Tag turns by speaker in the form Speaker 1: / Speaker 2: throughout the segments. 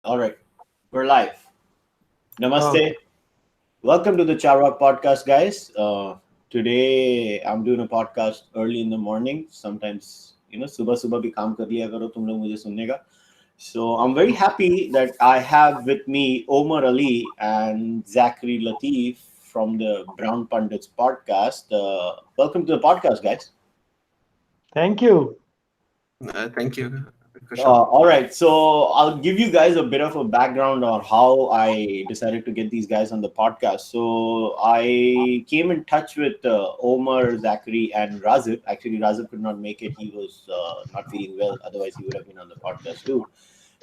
Speaker 1: All right, we're live. Namaste.
Speaker 2: Okay.
Speaker 1: Welcome to the Cārvāka podcast, guys. Today I'm doing a podcast early in the morning. Sometimes, सुबह सुबह भी काम कर लिया करो तुम लोग मुझे सुनने का. So I'm very happy that I have with me Omar Ali and Zachary Latif from the Brown Pundits Podcast. Welcome to the podcast, guys.
Speaker 2: Thank you.
Speaker 3: Thank you, Kushal.
Speaker 1: All right, so I'll give you guys a bit of a background on how I decided to get these guys on the podcast. So I came in touch with Omar, Zachary, and Razib. Actually, Razib could not make it; he was not feeling well. Otherwise, he would have been on the podcast too.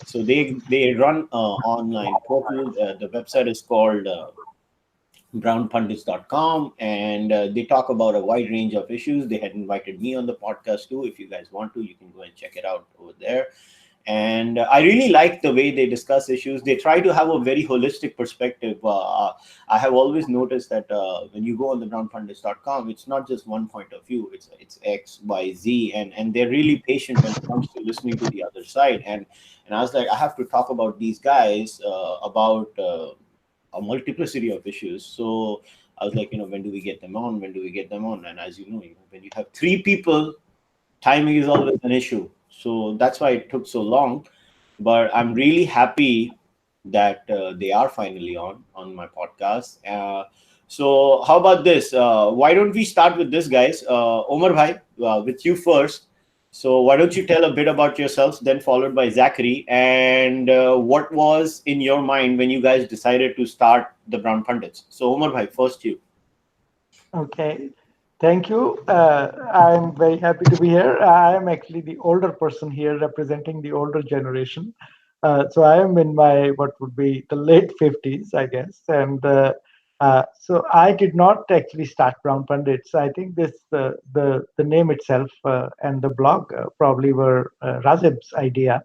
Speaker 1: So they run online portal. The website is called brownpundits.com, and they talk about a wide range of issues. They had invited me on the podcast too. If you guys want to, you can go and check it out over there. And I really like the way they discuss issues. They try to have a very holistic perspective. I have always noticed that when you go on the brownpundits.com, it's not just one point of view. It's X, Y, Z, and they're really patient when it comes to listening to the other side. And I was like, I have to talk about these guys about a multiplicity of issues. So I was like, when do we get them on? When do we get them on? And as you know, when you have three people, timing is always an issue. So that's why it took so long. But I'm really happy that they are finally on my podcast. So how about this? Why don't we start with this, guys? Omar Bhai, with you first. So why don't you tell a bit about yourselves, then followed by Zachary, and what was in your mind when you guys decided to start the Brown Pundits? So Omar Bhai, first you.
Speaker 2: Okay. Thank you. I'm very happy to be here. I am actually the older person here representing the older generation. So I am in my what would be the late 50s, I guess. And so I did not actually start Brown Pundits. I think the name itself and the blog probably were Razib's idea.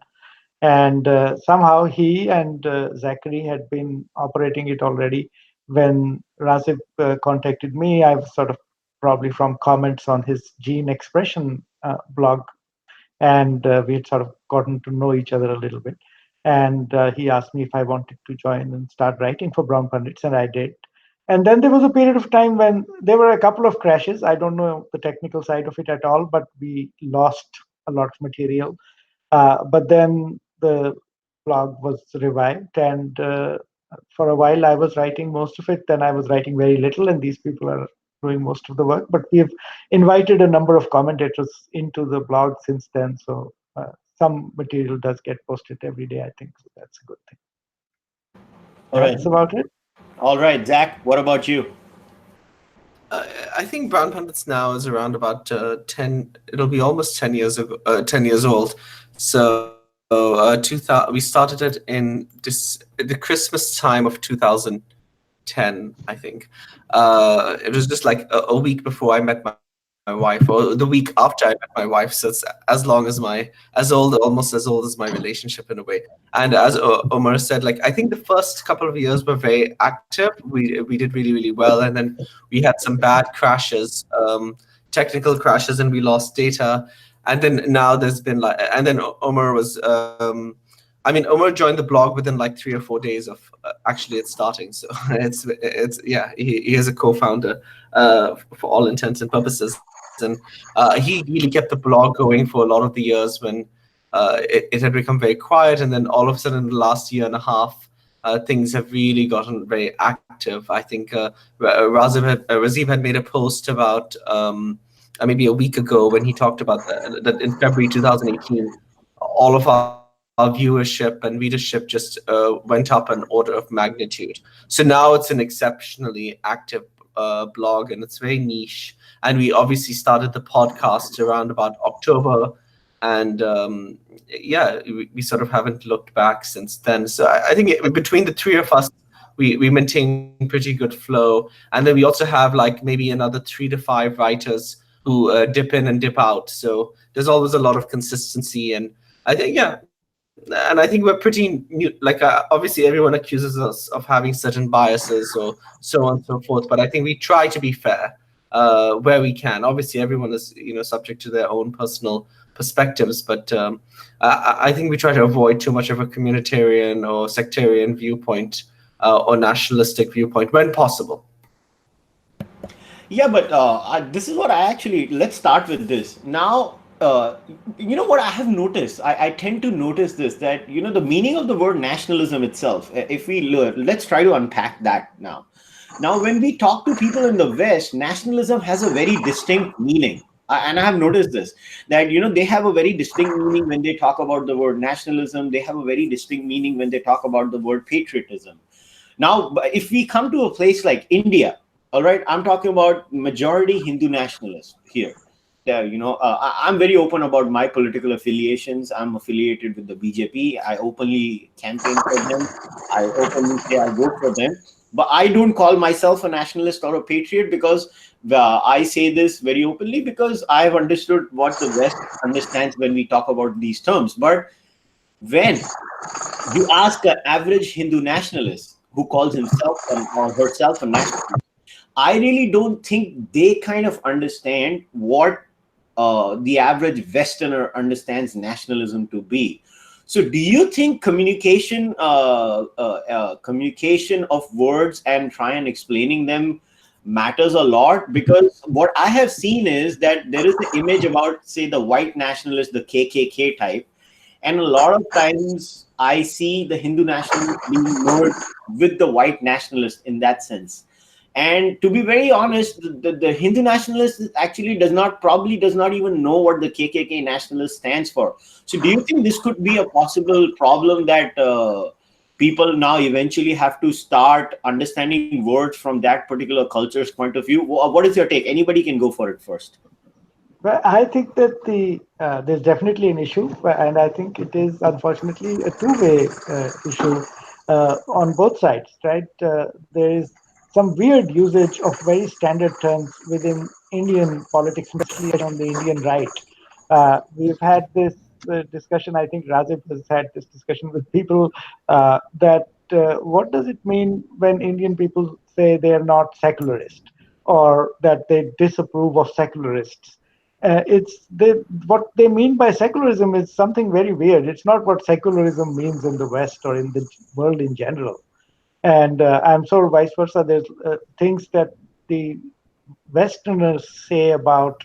Speaker 2: And somehow he and Zachary had been operating it already. When Razib contacted me, I was sort of probably from comments on his gene expression blog, and we had sort of gotten to know each other a little bit. And he asked me if I wanted to join and start writing for Brown Pundits, and I did. And then there was a period of time when there were a couple of crashes. I don't know the technical side of it at all, but we lost a lot of material. But then the blog was revived, and for a while I was writing most of it. Then I was writing very little, and these people are doing most of the work. But we have invited a number of commentators into the blog since then, so some material does get posted every day, I think. So that's a good thing.
Speaker 1: All right.
Speaker 2: That's about it.
Speaker 1: All right, Zach, what about you?
Speaker 3: I think Brown Pundits now is around about 10. It'll be almost 10 years ago, 10 years old. So 2000, we started it in the Christmas time of 2010, I think. It was just like a week before I met my wife, or the week after I met my wife. So it's almost as old as my relationship in a way. And as Omar said, like I think the first couple of years were very active. We did really, really well, and then we had some bad crashes, technical crashes, and we lost data. And then now there's been and then Omar was, Omar joined the blog within like 3 or 4 days of actually it starting. So it's yeah, he is a co-founder for all intents and purposes. And he really kept the blog going for a lot of the years when it had become very quiet. And then all of a sudden, in the last year and a half, things have really gotten very active. I think Razib had made a post about maybe a week ago when he talked about that in February 2018, all of our viewership and readership just went up an order of magnitude. So now it's an exceptionally active blog, and it's very niche. And we obviously started the podcast around about October, and we sort of haven't looked back since then. So I think between the three of us, we maintain pretty good flow. And then we also have like maybe another 3 to 5 writers who dip in and dip out. So there's always a lot of consistency. And I think, and I think we're pretty new. Like obviously everyone accuses us of having certain biases or so on and so forth. But I think we try to be fair where we can. Obviously everyone is, subject to their own personal perspectives, but I think we try to avoid too much of a communitarian or sectarian viewpoint or nationalistic viewpoint when possible.
Speaker 1: Yeah, but this is what let's start with this. Now, what I have noticed, I tend to notice this, that, the meaning of the word nationalism itself, if we let's try to unpack that now. Now, when we talk to people in the West, nationalism has a very distinct meaning. And I have noticed this, that, they have a very distinct meaning when they talk about the word nationalism. They have a very distinct meaning when they talk about the word patriotism. Now, if we come to a place like India, all right, I'm talking about majority Hindu nationalists here. I'm very open about my political affiliations. I'm affiliated with the BJP. I openly campaign for them. I openly say I vote for them. But I don't call myself a nationalist or a patriot, because I say this very openly because I've understood what the West understands when we talk about these terms. But when you ask an average Hindu nationalist who calls himself or herself a nationalist, I really don't think they kind of understand what the average Westerner understands nationalism to be. So do you think communication of words and try and explaining them matters a lot? Because what I have seen is that there is the image about, say, the white nationalist, the KKK type. And a lot of times I see the Hindu nationalist being merged with the white nationalist in that sense. And to be very honest, the Hindu nationalist actually does not even know what the KKK nationalist stands for. So do you think this could be a possible problem, that people now eventually have to start understanding words from that particular culture's point of view? What is your take? Anybody can go for it first.
Speaker 2: Well, I think that there's definitely an issue, and I think it is unfortunately a two-way issue on both sides, right? There is some weird usage of very standard terms within Indian politics, especially on the Indian right. We've had this discussion. I think Rajiv has had this discussion with people that what does it mean when Indian people say they are not secularist, or that they disapprove of secularists? What they mean by secularism is something very weird. It's not what secularism means in the West or in the world in general. And I'm sure vice versa. There's things that the Westerners say about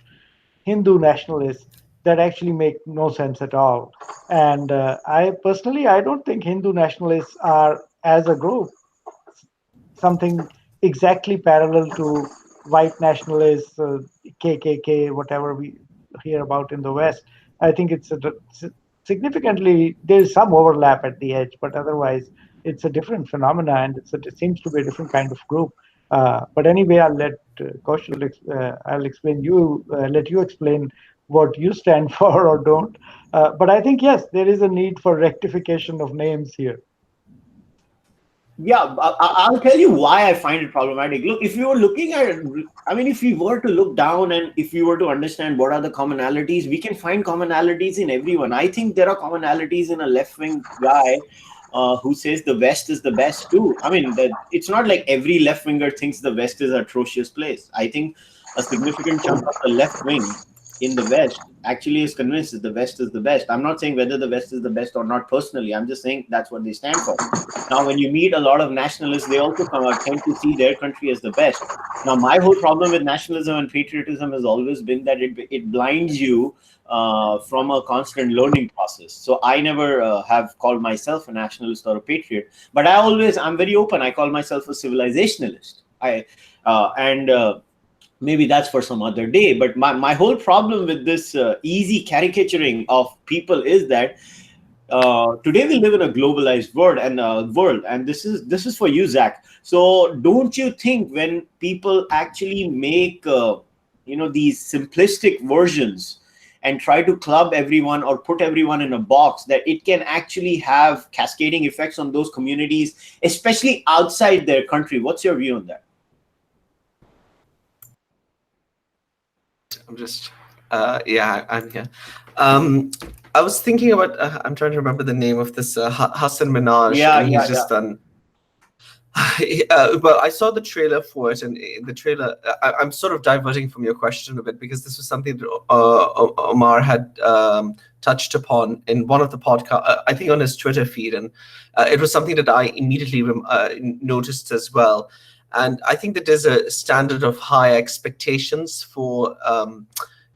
Speaker 2: Hindu nationalists that actually make no sense at all. And I don't think Hindu nationalists are, as a group, something exactly parallel to white nationalists, KKK, whatever we hear about in the West. I think it's significantly, there's some overlap at the edge, but otherwise it's a different phenomena, and it seems to be a different kind of group. But anyway, I'll let Kushal, let you explain what you stand for or don't. But I think, yes, there is a need for rectification of names here.
Speaker 1: Yeah, I'll tell you why I find it problematic. Look, if you were looking at it, if we were to look down and if we were to understand what are the commonalities, we can find commonalities in everyone. I think there are commonalities in a left-wing guy who says the West is the best too. It's not like every left-winger thinks the West is an atrocious place. I think a significant chunk of the left wing in the West actually is convinced that the West is the best. I'm not saying whether the West is the best or not personally. I'm just saying that's what they stand for. Now, when you meet a lot of nationalists, they also tend to see their country as the best. Now, my whole problem with nationalism and patriotism has always been that it blinds you from a constant learning process. So I never have called myself a nationalist or a patriot, but I'm very open. I call myself a civilizationalist. Maybe that's for some other day. But my whole problem with this easy caricaturing of people is that today we live in a globalized world, and this is for you, Zach. So don't you think when people actually make these simplistic versions and try to club everyone or put everyone in a box, that it can actually have cascading effects on those communities, especially outside their country? What's your view on that?
Speaker 3: I'm just, I'm here. I was thinking about, I'm trying to remember the name of this Hassan Minhaj.
Speaker 1: Yeah,
Speaker 3: and he's just done Well, I saw the trailer for it, and in the trailer, I'm sort of diverting from your question a bit because this was something that Omar had touched upon in one of the podcast, I think on his Twitter feed, and it was something that I immediately noticed as well. And I think that there's a standard of high expectations for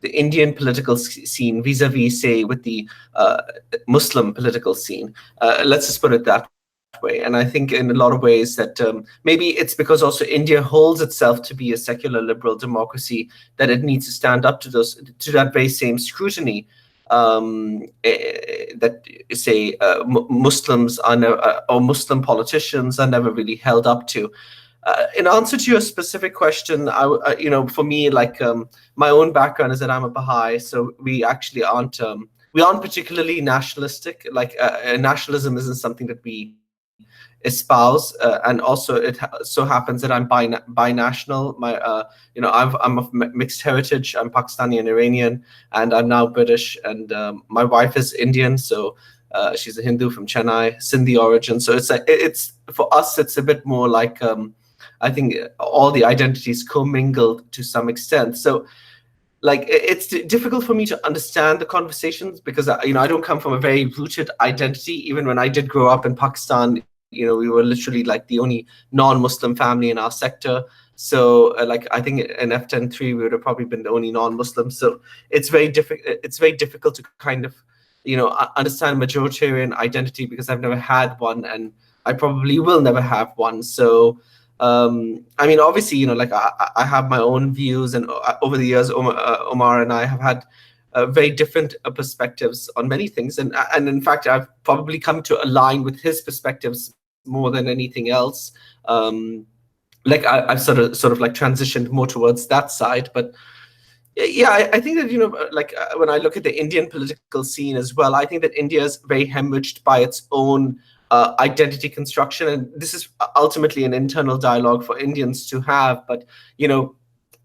Speaker 3: the Indian political scene vis-a-vis, say, with the Muslim political scene. Let's just put it that way. And I think in a lot of ways that maybe it's because also India holds itself to be a secular liberal democracy that it needs to stand up to that very same scrutiny that say Muslims are or Muslim politicians are never really held up to. In answer to your specific question, for me, like my own background is that I'm a Baha'i, so we actually aren't particularly nationalistic. Like nationalism isn't something that we espouse, and also it so happens that I'm binational. I'm of mixed heritage. I'm Pakistani and Iranian, and I'm now British. And my wife is Indian, so she's a Hindu from Chennai, Sindhi origin. So it's for us, it's a bit more like I think all the identities commingled to some extent. So like it's difficult for me to understand the conversations because I don't come from a very rooted identity. Even when I did grow up in Pakistan, we were literally like the only non-Muslim family in our sector. So like I think in F103 we would have probably been the only non-Muslim. So it's very difficult to kind of understand majoritarian identity because I've never had one, and I probably will never have one. So I mean, obviously, like I have my own views, and over the years, Omar and I have had very different perspectives on many things, and in fact, I've probably come to align with his perspectives more than anything else. Like I've sort of like transitioned more towards that side, but yeah, I think that like when I look at the Indian political scene as well, I think that India is very hemorrhaged by its own identity construction, and this is ultimately an internal dialogue for Indians to have. But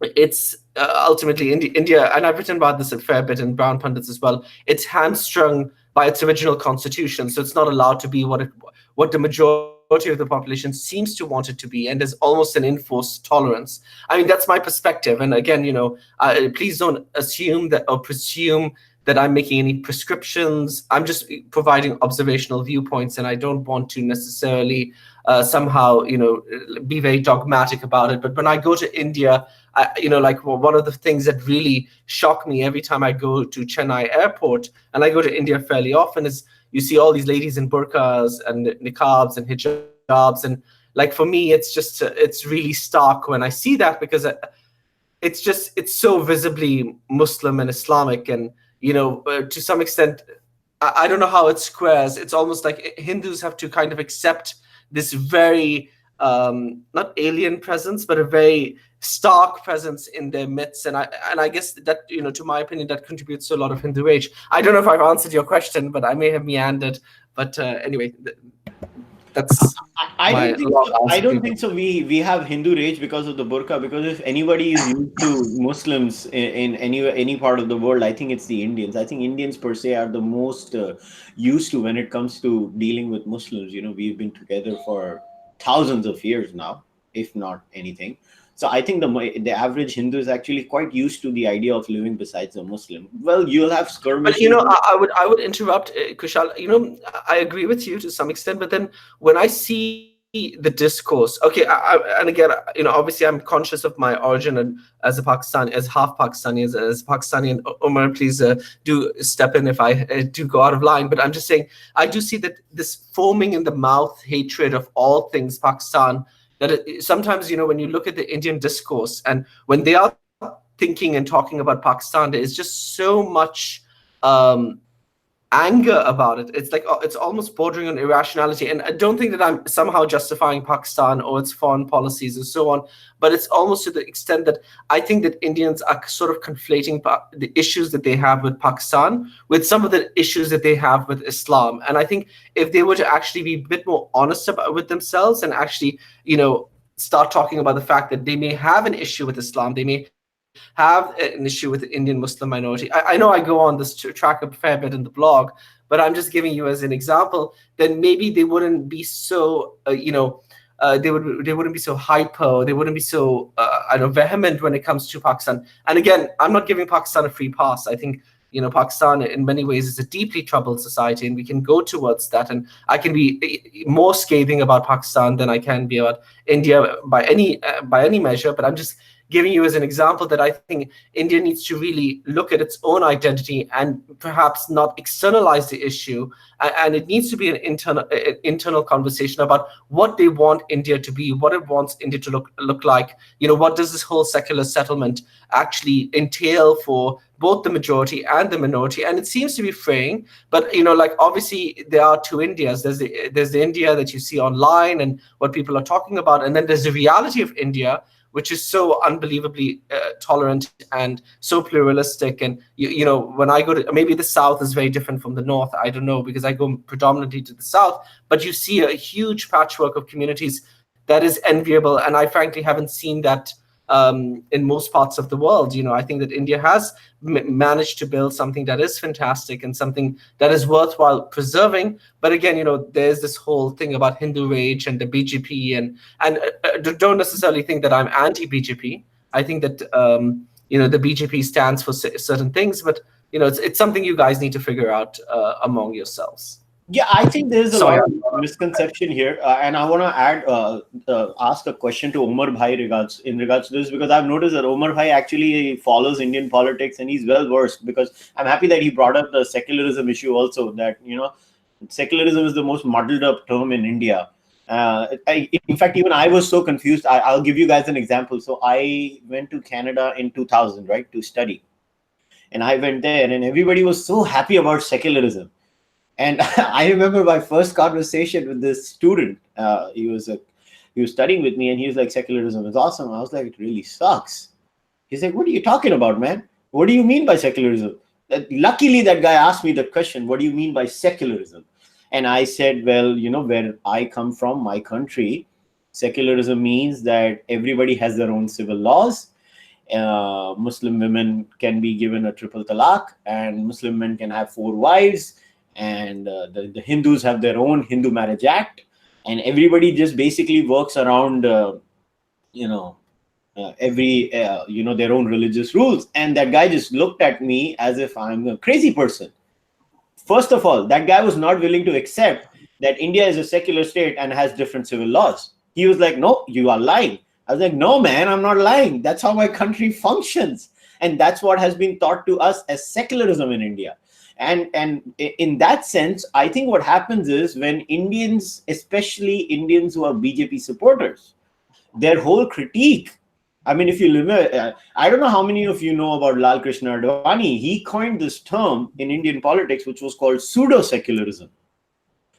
Speaker 3: it's ultimately India, and I've written about this a fair bit in Brown Pundits as well. It's hamstrung by its original constitution, so it's not allowed to be what the majority of the population seems to want it to be, and there's almost an enforced tolerance. I mean, that's my perspective, and again, please don't assume that or presume that I'm making any prescriptions. I'm just providing observational viewpoints, and I don't want to necessarily somehow, be very dogmatic about it. But when I go to India, one of the things that really shock me every time I go to Chennai airport, and I go to India fairly often, is you see all these ladies in burqas and niqabs and hijabs, and like for me, it's really stark when I see that, because it's so visibly Muslim and Islamic, and to some extent, I don't know how it squares. It's almost like Hindus have to kind of accept this very, not alien presence, but a very stark presence in their midst. And I guess that, to my opinion, that contributes to a lot of Hindu rage. I don't know if I've answered your question, but I may have meandered. But anyway, that's...
Speaker 1: I don't think so. We have Hindu rage because of the burqa. Because if anybody is used to Muslims in any part of the world, I think it's the Indians. I think Indians per se are the most used to when it comes to dealing with Muslims. We've been together for thousands of years now, if not anything. So I think the average Hindu is actually quite used to the idea of living besides a Muslim. Well, you'll have skirmishes.
Speaker 3: But I would interrupt, Kushal. I agree with you to some extent, but then when I see the discourse, okay, and again, obviously I'm conscious of my origin and as half Pakistani, as Pakistani, and Umar, please do step in if I do go out of line. But I'm just saying, I do see that this foaming in the mouth hatred of all things Pakistan. That sometimes, when you look at the Indian discourse, and when they are thinking and talking about Pakistan, there is just so much anger about it. It's like it's almost bordering on irrationality. And I don't think that I'm somehow justifying Pakistan or its foreign policies and so on, but it's almost to the extent that I think that Indians are sort of conflating the issues that they have with Pakistan with some of the issues that they have with Islam. And I think if they were to actually be a bit more honest with themselves and actually, start talking about the fact that they may have an issue with Islam, they may have an issue with the Indian Muslim minority. I know I go on this track a fair bit in the blog, but I'm just giving you as an example, then maybe they wouldn't be so, they wouldn't be so hyper, they wouldn't be so vehement when it comes to Pakistan. And again, I'm not giving Pakistan a free pass. I think Pakistan in many ways is a deeply troubled society, and we can go towards that. And I can be more scathing about Pakistan than I can be about India by any measure. But I'm just giving you as an example that I think India needs to really look at its own identity and perhaps not externalize the issue. And it needs to be an internal conversation about what they want India to be, what it wants India to look like. What does this whole secular settlement actually entail for both the majority and the minority? And it seems to be fraying. But obviously there are two Indias. There's the India that you see online and what people are talking about, and then there's the reality of India, which is so unbelievably tolerant and so pluralistic. And when I go to, maybe the South is very different from the North, I don't know, because I go predominantly to the South, but you see a huge patchwork of communities that is enviable. And I frankly haven't seen that in most parts of the world. I think that India has managed to build something that is fantastic and something that is worthwhile preserving. But again, there's this whole thing about Hindu rage and the BJP, and don't necessarily think that I'm anti-BJP. I think that the BJP stands for certain things, but it's something you guys need to figure out among yourselves.
Speaker 1: Yeah, I think there's a lot of misconception here, and I want to ask a question to Omar Bhai in regards to this, because I've noticed that Omar Bhai actually follows Indian politics and he's well versed. Because I'm happy that he brought up the secularism issue also. That secularism is the most muddled up term in India. In fact, even I was so confused. I'll give you guys an example. So I went to Canada in 2000, right, to study, and I went there, and everybody was so happy about secularism. And I remember my first conversation with this student. He was studying with me, and he was like, "Secularism is awesome." I was like, "It really sucks." He's like, "What are you talking about, man? What do you mean by secularism?" Luckily, that guy asked me the question, "What do you mean by secularism?" And I said, "Well, where I come from, my country, secularism means that everybody has their own civil laws. Muslim women can be given a triple talaq, and Muslim men can have 4 wives." And the Hindus have their own Hindu Marriage Act, and everybody just basically works around, their own religious rules. And that guy just looked at me as if I'm a crazy person. First of all, that guy was not willing to accept that India is a secular state and has different civil laws. He was like, "No, you are lying." I was like, "No, man, I'm not lying. That's how my country functions. And that's what has been taught to us as secularism in India." And in that sense, I think what happens is when Indians, especially Indians who are BJP supporters, their whole critique, I mean, if you remember, I don't know how many of you know about Lal Krishna Advani. He coined this term in Indian politics, which was called pseudo-secularism.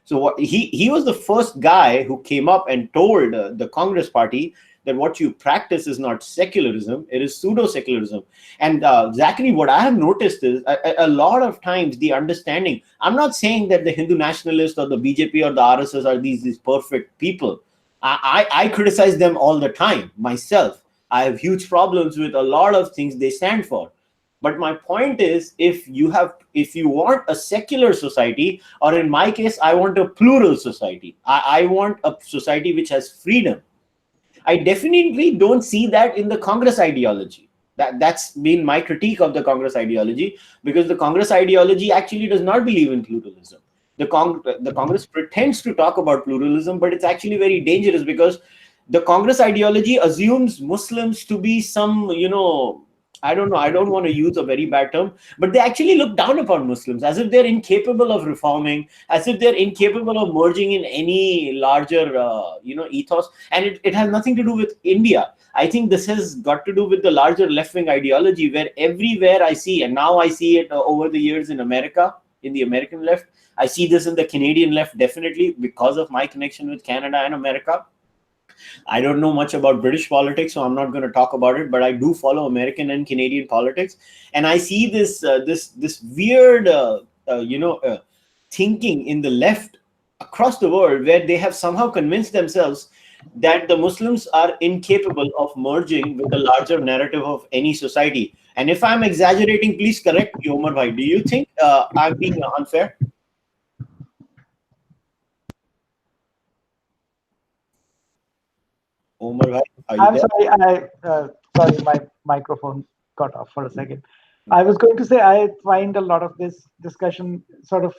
Speaker 1: So he was the first guy who came up and told the Congress party that what you practice is not secularism, it is pseudo-secularism. And Zachary, what I have noticed is a lot of times the understanding, I'm not saying that the Hindu nationalists or the BJP or the RSS are these perfect people. I criticize them all the time myself. I have huge problems with a lot of things they stand for. But my point is, if you want a secular society, or in my case, I want a plural society. I want a society which has freedom. I definitely don't see that in the Congress ideology. That's been my critique of the Congress ideology, because the Congress ideology actually does not believe in pluralism. The Congress pretends to talk about pluralism, but it's actually very dangerous, because the Congress ideology assumes Muslims to be some, I don't know, I don't want to use a very bad term, but they actually look down upon Muslims as if they're incapable of reforming, as if they're incapable of merging in any larger, ethos. And it has nothing to do with India. I think this has got to do with the larger left-wing ideology, where everywhere I see, and now I see it over the years in America, in the American left. I see this in the Canadian left, definitely, because of my connection with Canada and America. I don't know much about British politics, so I'm not going to talk about it, but I do follow American and Canadian politics. And I see this weird, thinking in the left across the world, where they have somehow convinced themselves that the Muslims are incapable of merging with the larger narrative of any society. And if I'm exaggerating, please correct me, Omar Bhai. Do you think I'm being unfair? Umar bhai, are you
Speaker 2: I'm
Speaker 1: there?
Speaker 2: sorry, my microphone got off for a second. I was going to say I find a lot of this discussion sort of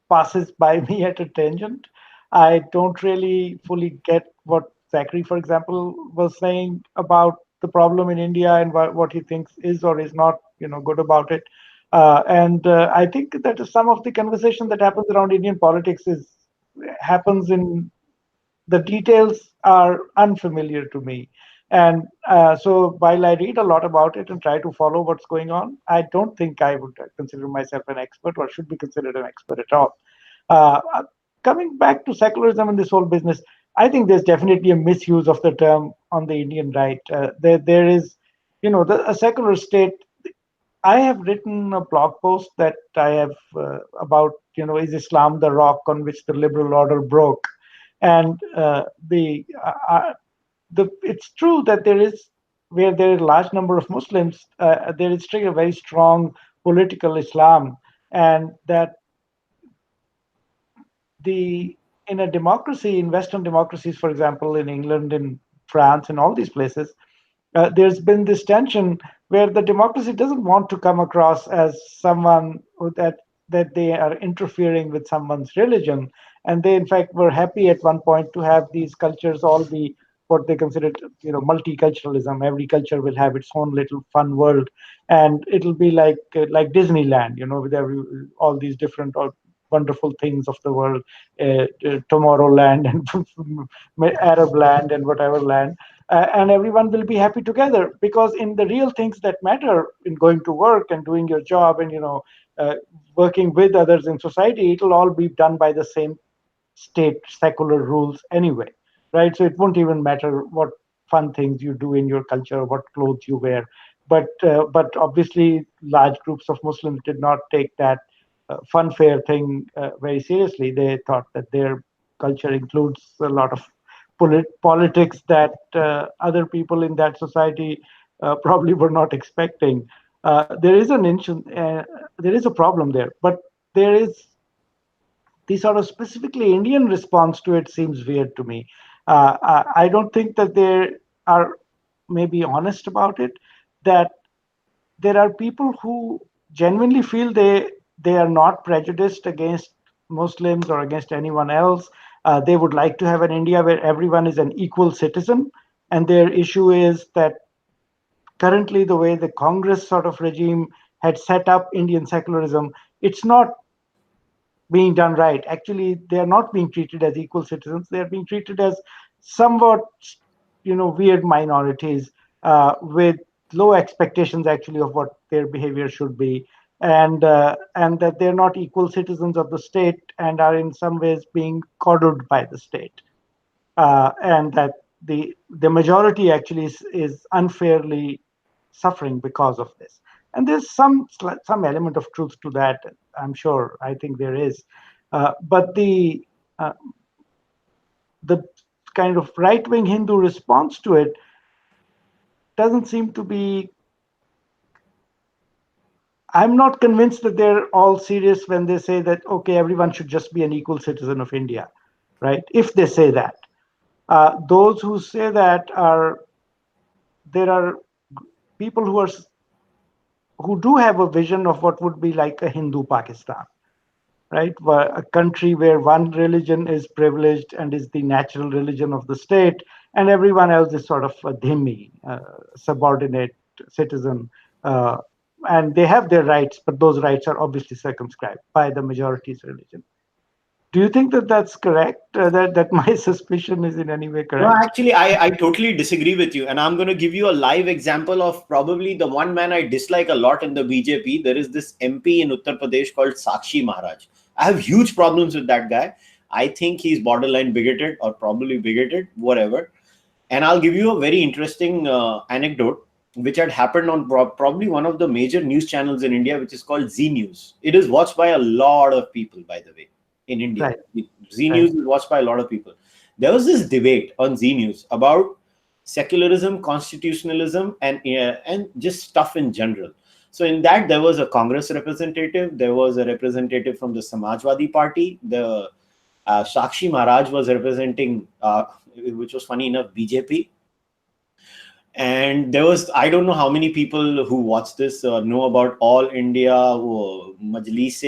Speaker 2: passes by me at a tangent. I don't really fully get what Zachary, for example, was saying about the problem in India and what he thinks is or is not, good about it. And I think that some of the conversation that happens around Indian politics happens in the details are unfamiliar to me. And so while I read a lot about it and try to follow what's going on, I don't think I would consider myself an expert or should be considered an expert at all. Uh, Coming back to secularism and this whole business, I think there's definitely a misuse of the term on the Indian right. There is, a secular state. I have written a blog post that I have about, is Islam the rock on which the liberal order broke? And it's true that where there is a large number of Muslims, there is still a very strong political Islam, and that in a democracy, in Western democracies, for example, in England, in France, in all these places, there's been this tension where the democracy doesn't want to come across as someone that they are interfering with someone's religion, and they in fact were happy at one point to have these cultures all be what they considered, multiculturalism. Every culture will have its own little fun world, and it'll be like Disneyland, with all these different wonderful things of the world, Tomorrowland and Arab land and whatever land. And everyone will be happy together, because in the real things that matter, in going to work and doing your job and working with others in society, it'll all be done by the same state secular rules anyway, right? So it won't even matter what fun things you do in your culture, what clothes you wear. But obviously large groups of Muslims did not take that funfair thing very seriously. They thought that their culture includes a lot of politics that other people in that society probably were not expecting. There is there is a problem there, but there is the sort of specifically Indian response to it seems weird to me. I don't think that they are maybe honest about it, that there are people who genuinely feel they are not prejudiced against Muslims or against anyone else. They would like to have an India where everyone is an equal citizen. And their issue is that currently the way the Congress sort of regime had set up Indian secularism, it's not being done right. Actually, they are not being treated as equal citizens. They are being treated as somewhat, weird minorities with low expectations actually of what their behavior should be, and that they're not equal citizens of the state and are in some ways being coddled by the state, and that the majority actually is unfairly suffering because of this. And there's some element of truth to that, I'm sure. I think there is, but the kind of right-wing Hindu response to it doesn't seem to be. I'm not convinced that they're all serious when they say that, okay, everyone should just be an equal citizen of India, right? If they say that. Those who say that there are people who do have a vision of what would be like a Hindu Pakistan, right? A country where one religion is privileged and is the natural religion of the state, and everyone else is sort of a dhimmi, subordinate citizen. And they have their rights, but those rights are obviously circumscribed by the majority's religion. Do you think that that's correct? That my suspicion is in any way correct?
Speaker 1: No, actually, I totally disagree with you. And I'm going to give you a live example of probably the one man I dislike a lot in the BJP. There is this MP in Uttar Pradesh called Sakshi Maharaj. I have huge problems with that guy. I think he's borderline bigoted or probably bigoted, whatever. And I'll give you a very interesting anecdote, which had happened on probably one of the major news channels in India, which is called Z News. It is watched by a lot of people, by the way, in India. Right. Z News is watched by a lot of people. There was this debate on Z News about secularism, constitutionalism, and just stuff in general. So in that, there was a Congress representative. There was a representative from the Samajwadi Party. Sakshi Maharaj was representing, which was funny enough, BJP. And there was, I don't know how many people who watch this know about All India Majlis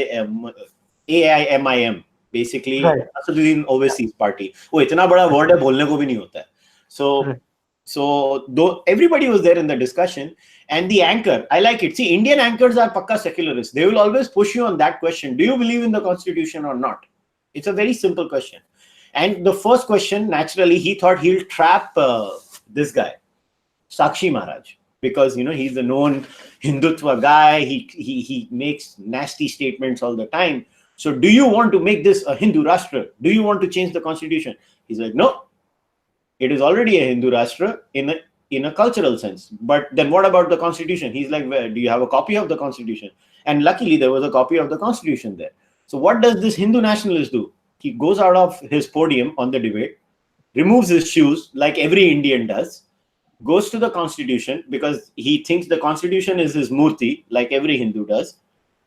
Speaker 1: AIMIM, basically
Speaker 2: Right.
Speaker 1: Asaduddin Overseas Party. Oh, itna bada word hai, bolne ko bhi nahi hota hai. So,
Speaker 2: Right.
Speaker 1: so though everybody was there in the discussion, and the anchor, I like it. See, Indian anchors are pakka secularists. They will always push you on that question. Do you believe in the constitution or not? It's a very simple question. And the first question, naturally, he thought he'll trap this guy, Sakshi Maharaj, because he's a known Hindutva guy. He makes nasty statements all the time. So, do you want to make this a Hindu Rashtra? Do you want to change the constitution? He's like, no, it is already a Hindu Rashtra in a cultural sense. But then what about the constitution? He's like, well, do you have a copy of the constitution? And luckily, there was a copy of the constitution there. So, what does this Hindu nationalist do? He goes out of his podium on the debate, removes his shoes like every Indian does, goes to the constitution because he thinks the constitution is his murti, like every Hindu does,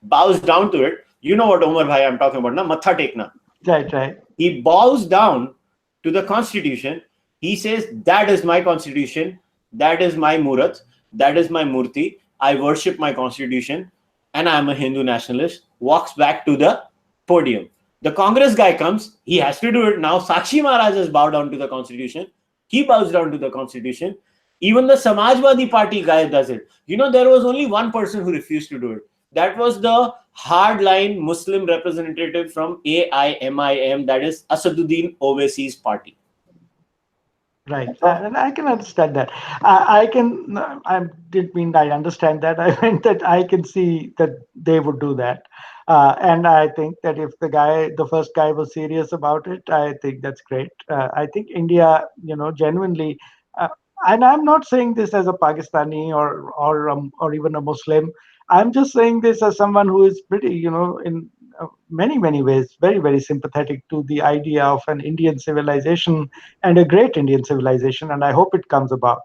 Speaker 1: bows down to it. You know what, Omar Bhai, I'm talking about, na? Matha tekna.
Speaker 2: Right.
Speaker 1: He bows down to the constitution. He says, that is my constitution. That is my murat. That is my murti. I worship my constitution. And I'm a Hindu nationalist. Walks back to the podium. The Congress guy comes. He has to do it now. Sakshi Maharaj has bowed down to the constitution. He bows down to the constitution. Even the Samajwadi Party guy does it. There was only one person who refused to do it. That was the hardline Muslim representative from AIMIM, that is Asaduddin Overseas Party.
Speaker 2: Right. And I can understand that. I didn't mean I understand that. I meant that I can see that they would do that. And I think that if the first guy was serious about it, I think that's great. I think India, genuinely, and I'm not saying this as a Pakistani or even a Muslim. I'm just saying this as someone who is pretty, in many, many ways, very, very sympathetic to the idea of an Indian civilization and a great Indian civilization. And I hope it comes about.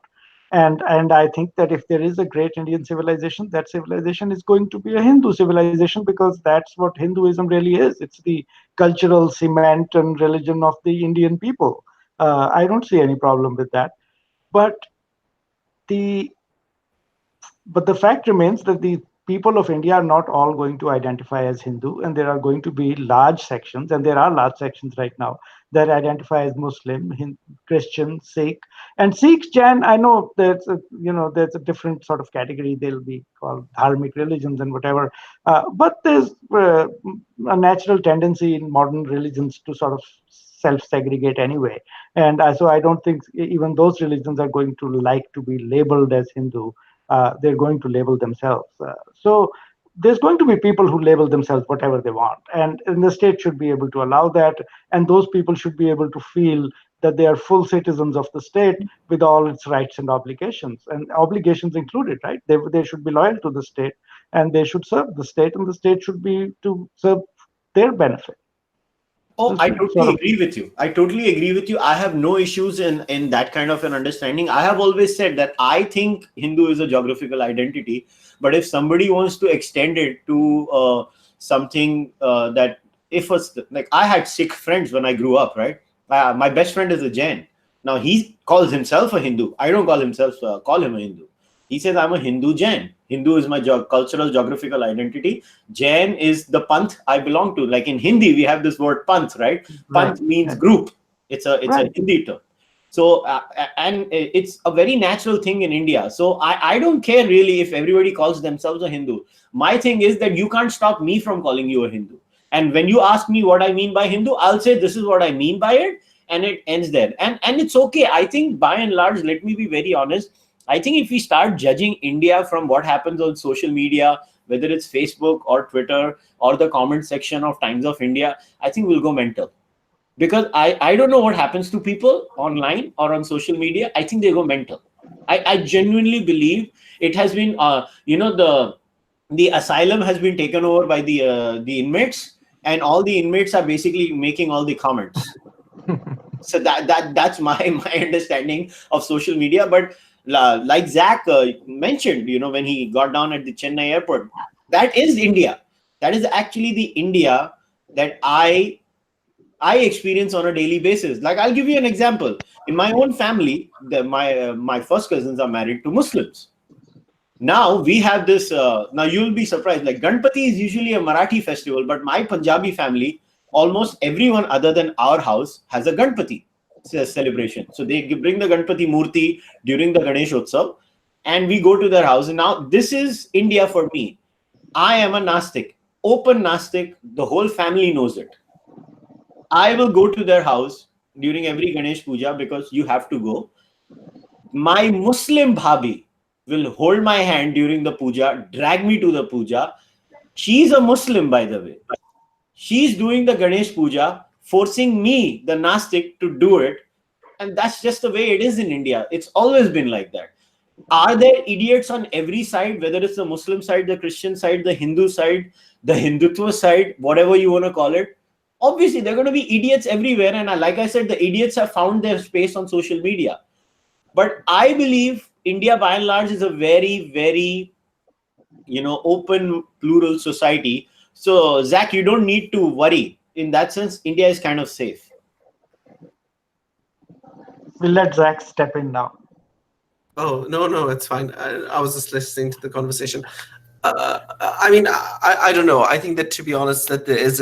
Speaker 2: And I think that if there is a great Indian civilization, that civilization is going to be a Hindu civilization, because that's what Hinduism really is. It's the cultural cement and religion of the Indian people. I don't see any problem with that. But the fact remains that the people of India are not all going to identify as Hindu, and there are going to be large sections, and there are large sections right now that identify as Muslim, Christian, Sikh, and Sikh, Jain. I know there's a different sort of category. They'll be called dharmic religions and whatever. But there's a natural tendency in modern religions to sort of self-segregate anyway, and so I don't think even those religions are going to like to be labeled as Hindu. They're going to label themselves. So there's going to be people who label themselves whatever they want, and the state should be able to allow that, and those people should be able to feel that they are full citizens of the state with all its rights and obligations included, right? They should be loyal to the state, and they should serve the state, and the state should be to serve their benefit.
Speaker 1: Oh, I totally agree with you. I have no issues in that kind of an understanding. I have always said that I think Hindu is a geographical identity, but if somebody wants to extend it to something that like I had Sikh friends when I grew up, right? My best friend is a Jain. Now he calls himself a Hindu. I don't call him a Hindu. He says, I'm a Hindu Jain. Hindu is my cultural geographical identity. Jain is the panth I belong to. Like in Hindi, we have this word panth, right? Panth means group. It's a Hindi term. So, and it's a very natural thing in India. So I don't care really if everybody calls themselves a Hindu. My thing is that you can't stop me from calling you a Hindu. And when you ask me what I mean by Hindu, I'll say this is what I mean by it. And it ends there. And it's okay. I think by and large, let me be very honest, I think if we start judging India from what happens on social media, whether it's Facebook or Twitter or the comment section of Times of India, I think we'll go mental. Because I don't know what happens to people online or on social media. I think they go mental. I genuinely believe it has been, the asylum has been taken over by the inmates, and all the inmates are basically making all the comments. So that's my understanding of social media. But like Zach mentioned, when he got down at the Chennai airport, that is India. That is actually the India that I I experience on a daily basis. Like, I'll give you an example. In my own family, my first cousins are married to Muslims. Now we have this. Now you'll be surprised. Like, Ganpati is usually a Marathi festival, but my Punjabi family, almost everyone other than our house has a Ganpati celebration. So they bring the Ganpati Murti during the Ganesh Utsav, and we go to their house. And now this is India for me. I am a Nastik, open Nastik. The whole family knows it. I will go to their house during every Ganesh Puja because you have to go. My Muslim bhabi will hold my hand during the puja, drag me to the puja. She's a Muslim, by the way. She's doing the Ganesh Puja, forcing me, the Nastik, to do it. And that's just the way it is in India. It's always been like that. Are there idiots on every side, whether it's the Muslim side, the Christian side, the Hindu side, the Hindutva side, whatever you want to call it? Obviously, there are going to be idiots everywhere. And like I said, the idiots have found their space on social media. But I believe India, by and large, is a very, very, open, plural society. So, Zach, you don't need to worry. In that sense, India is kind of safe.
Speaker 2: We'll let Zach step in now.
Speaker 3: Oh, no, it's fine. I was just listening to the conversation. I mean, I don't know. I think that, to be honest, that there is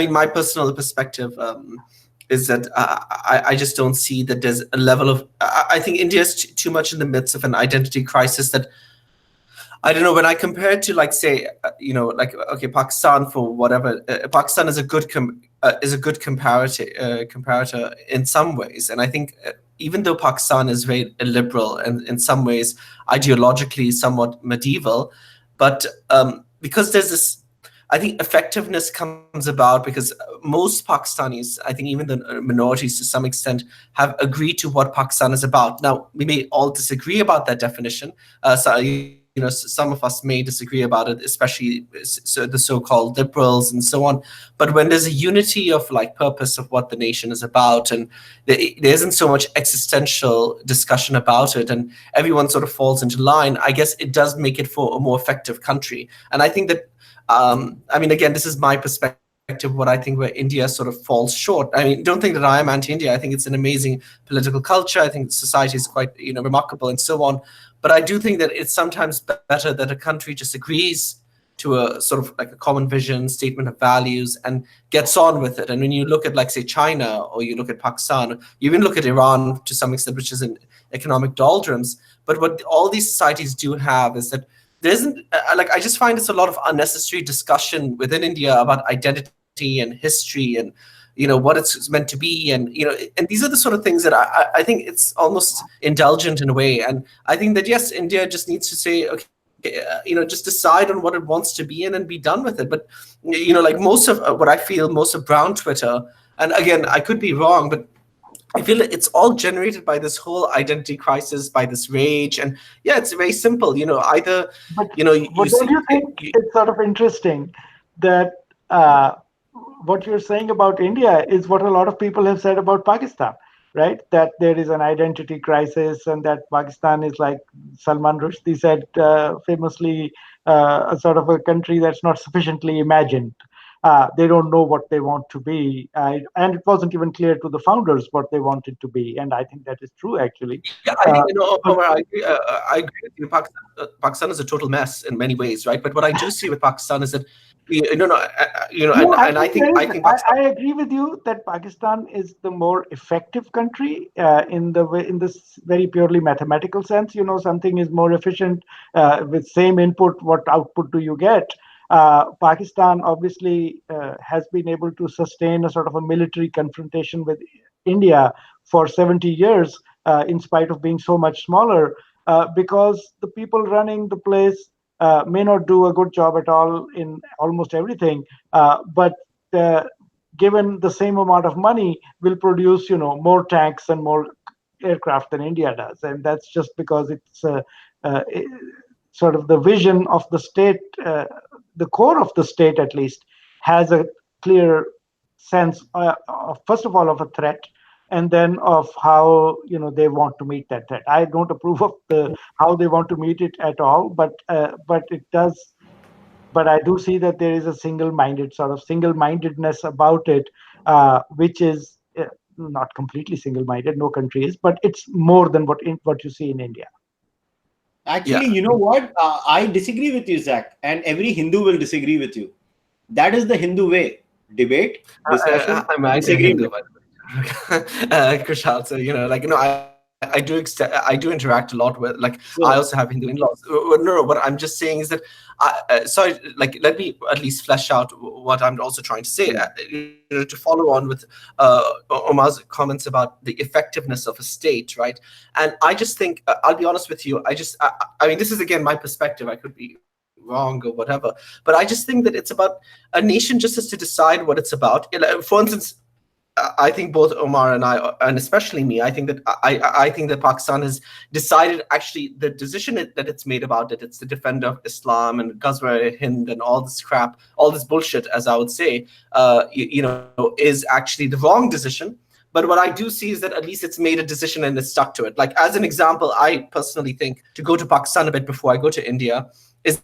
Speaker 3: my personal perspective is that I just don't see that there's a level of, I think India is too much in the midst of an identity crisis that, I don't know, when I compare it to, like, say, okay, Pakistan for whatever, Pakistan is a good comparator in some ways. And I think even though Pakistan is very liberal and in some ways ideologically somewhat medieval, but because there's this, I think effectiveness comes about because most Pakistanis, I think even the minorities to some extent, have agreed to what Pakistan is about. Now, we may all disagree about that definition. Some of us may disagree about it, especially the so-called liberals and so on. But when there's a unity of purpose of what the nation is about, and there isn't so much existential discussion about it, and everyone sort of falls into line, I guess it does make it for a more effective country. And I think that, again, this is my perspective, what I think where India sort of falls short. I mean, don't think that I am anti-India. I think it's an amazing political culture. I think society is quite, remarkable and so on. But I do think that it's sometimes better that a country just agrees to a sort of like a common vision, statement of values, and gets on with it. And when you look at, say, China, or you look at Pakistan, you even look at Iran to some extent, which is in economic doldrums. But what all these societies do have is that there isn't, I just find it's a lot of unnecessary discussion within India about identity and history and, what it's meant to be. And, and these are the sort of things that I think it's almost indulgent in a way. And I think that, yes, India just needs to say, okay, just decide on what it wants to be in and be done with it. But, most of what I feel, most of Brown Twitter, and again, I could be wrong, but I feel it's all generated by this whole identity crisis, by this rage. And yeah, it's very simple, either,
Speaker 2: but don't you think it's sort of interesting that what you're saying about India is what a lot of people have said about Pakistan, right? That there is an identity crisis and that Pakistan is, like Salman Rushdie said famously, a sort of a country that's not sufficiently imagined. They don't know what they want to be. And it wasn't even clear to the founders what they wanted to be. And I think that is true, actually.
Speaker 3: Yeah, I think, I agree with you. Pakistan is a total mess in many ways, right? But what I do see with Pakistan is that, I think Pakistan,
Speaker 2: I agree with you that Pakistan is the more effective country in this very purely mathematical sense. Something is more efficient with same input. What output do you get? Pakistan obviously has been able to sustain a sort of a military confrontation with India for 70 years, in spite of being so much smaller, because the people running the place may not do a good job at all in almost everything, but given the same amount of money, will produce more tanks and more aircraft than India does, and that's just because it's sort of the vision of the state. The core of the state, at least, has a clear sense, first of all, of a threat, and then of how they want to meet that threat. I don't approve of how they want to meet it at all, but it does. But I do see that there is a single-mindedness about it, which is not completely single-minded. No country is, but it's more than what you see in India.
Speaker 1: Actually, you know what? I disagree with you, Zach, and every Hindu will disagree with you. That is the Hindu way: debate, discussion,
Speaker 3: I'm actually Hindu,
Speaker 1: disagreement.
Speaker 3: Kushal. So I do interact a lot with, like,
Speaker 1: So,
Speaker 3: I also have Hindu in-laws. No, what I'm just saying is that sorry, like, let me at least flesh out what I'm also trying to say. To follow on with Omar's comments about the effectiveness of a state, right? And I just think, I'll be honest with you, I mean, this is again my perspective. I could be wrong or whatever, but I just think that it's about a nation just has to decide what it's about. For instance, I think both Omar and I, and especially me, I think that I think that Pakistan has decided, actually, the decision that it's made about it, it's the defender of Islam and Ghazwa-e-Hind and all this crap, all this bullshit, as I would say, is actually the wrong decision. But what I do see is that at least it's made a decision and it's stuck to it. Like, as an example, I personally think, to go to Pakistan a bit before I go to India, is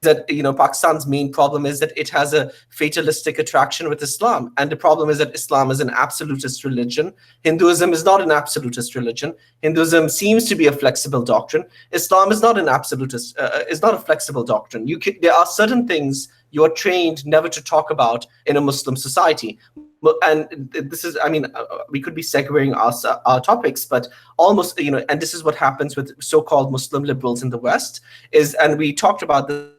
Speaker 3: that Pakistan's main problem is that it has a fatalistic attraction with Islam, and the problem is that Islam is an absolutist religion. Hinduism is not an absolutist religion. Hinduism seems to be a flexible doctrine. Islam is not an absolutist, is not a flexible doctrine. There are certain things you are trained never to talk about in a Muslim society. And this is, I mean, we could be segueing our topics, but almost, and this is what happens with so-called Muslim liberals in the West, and we talked about this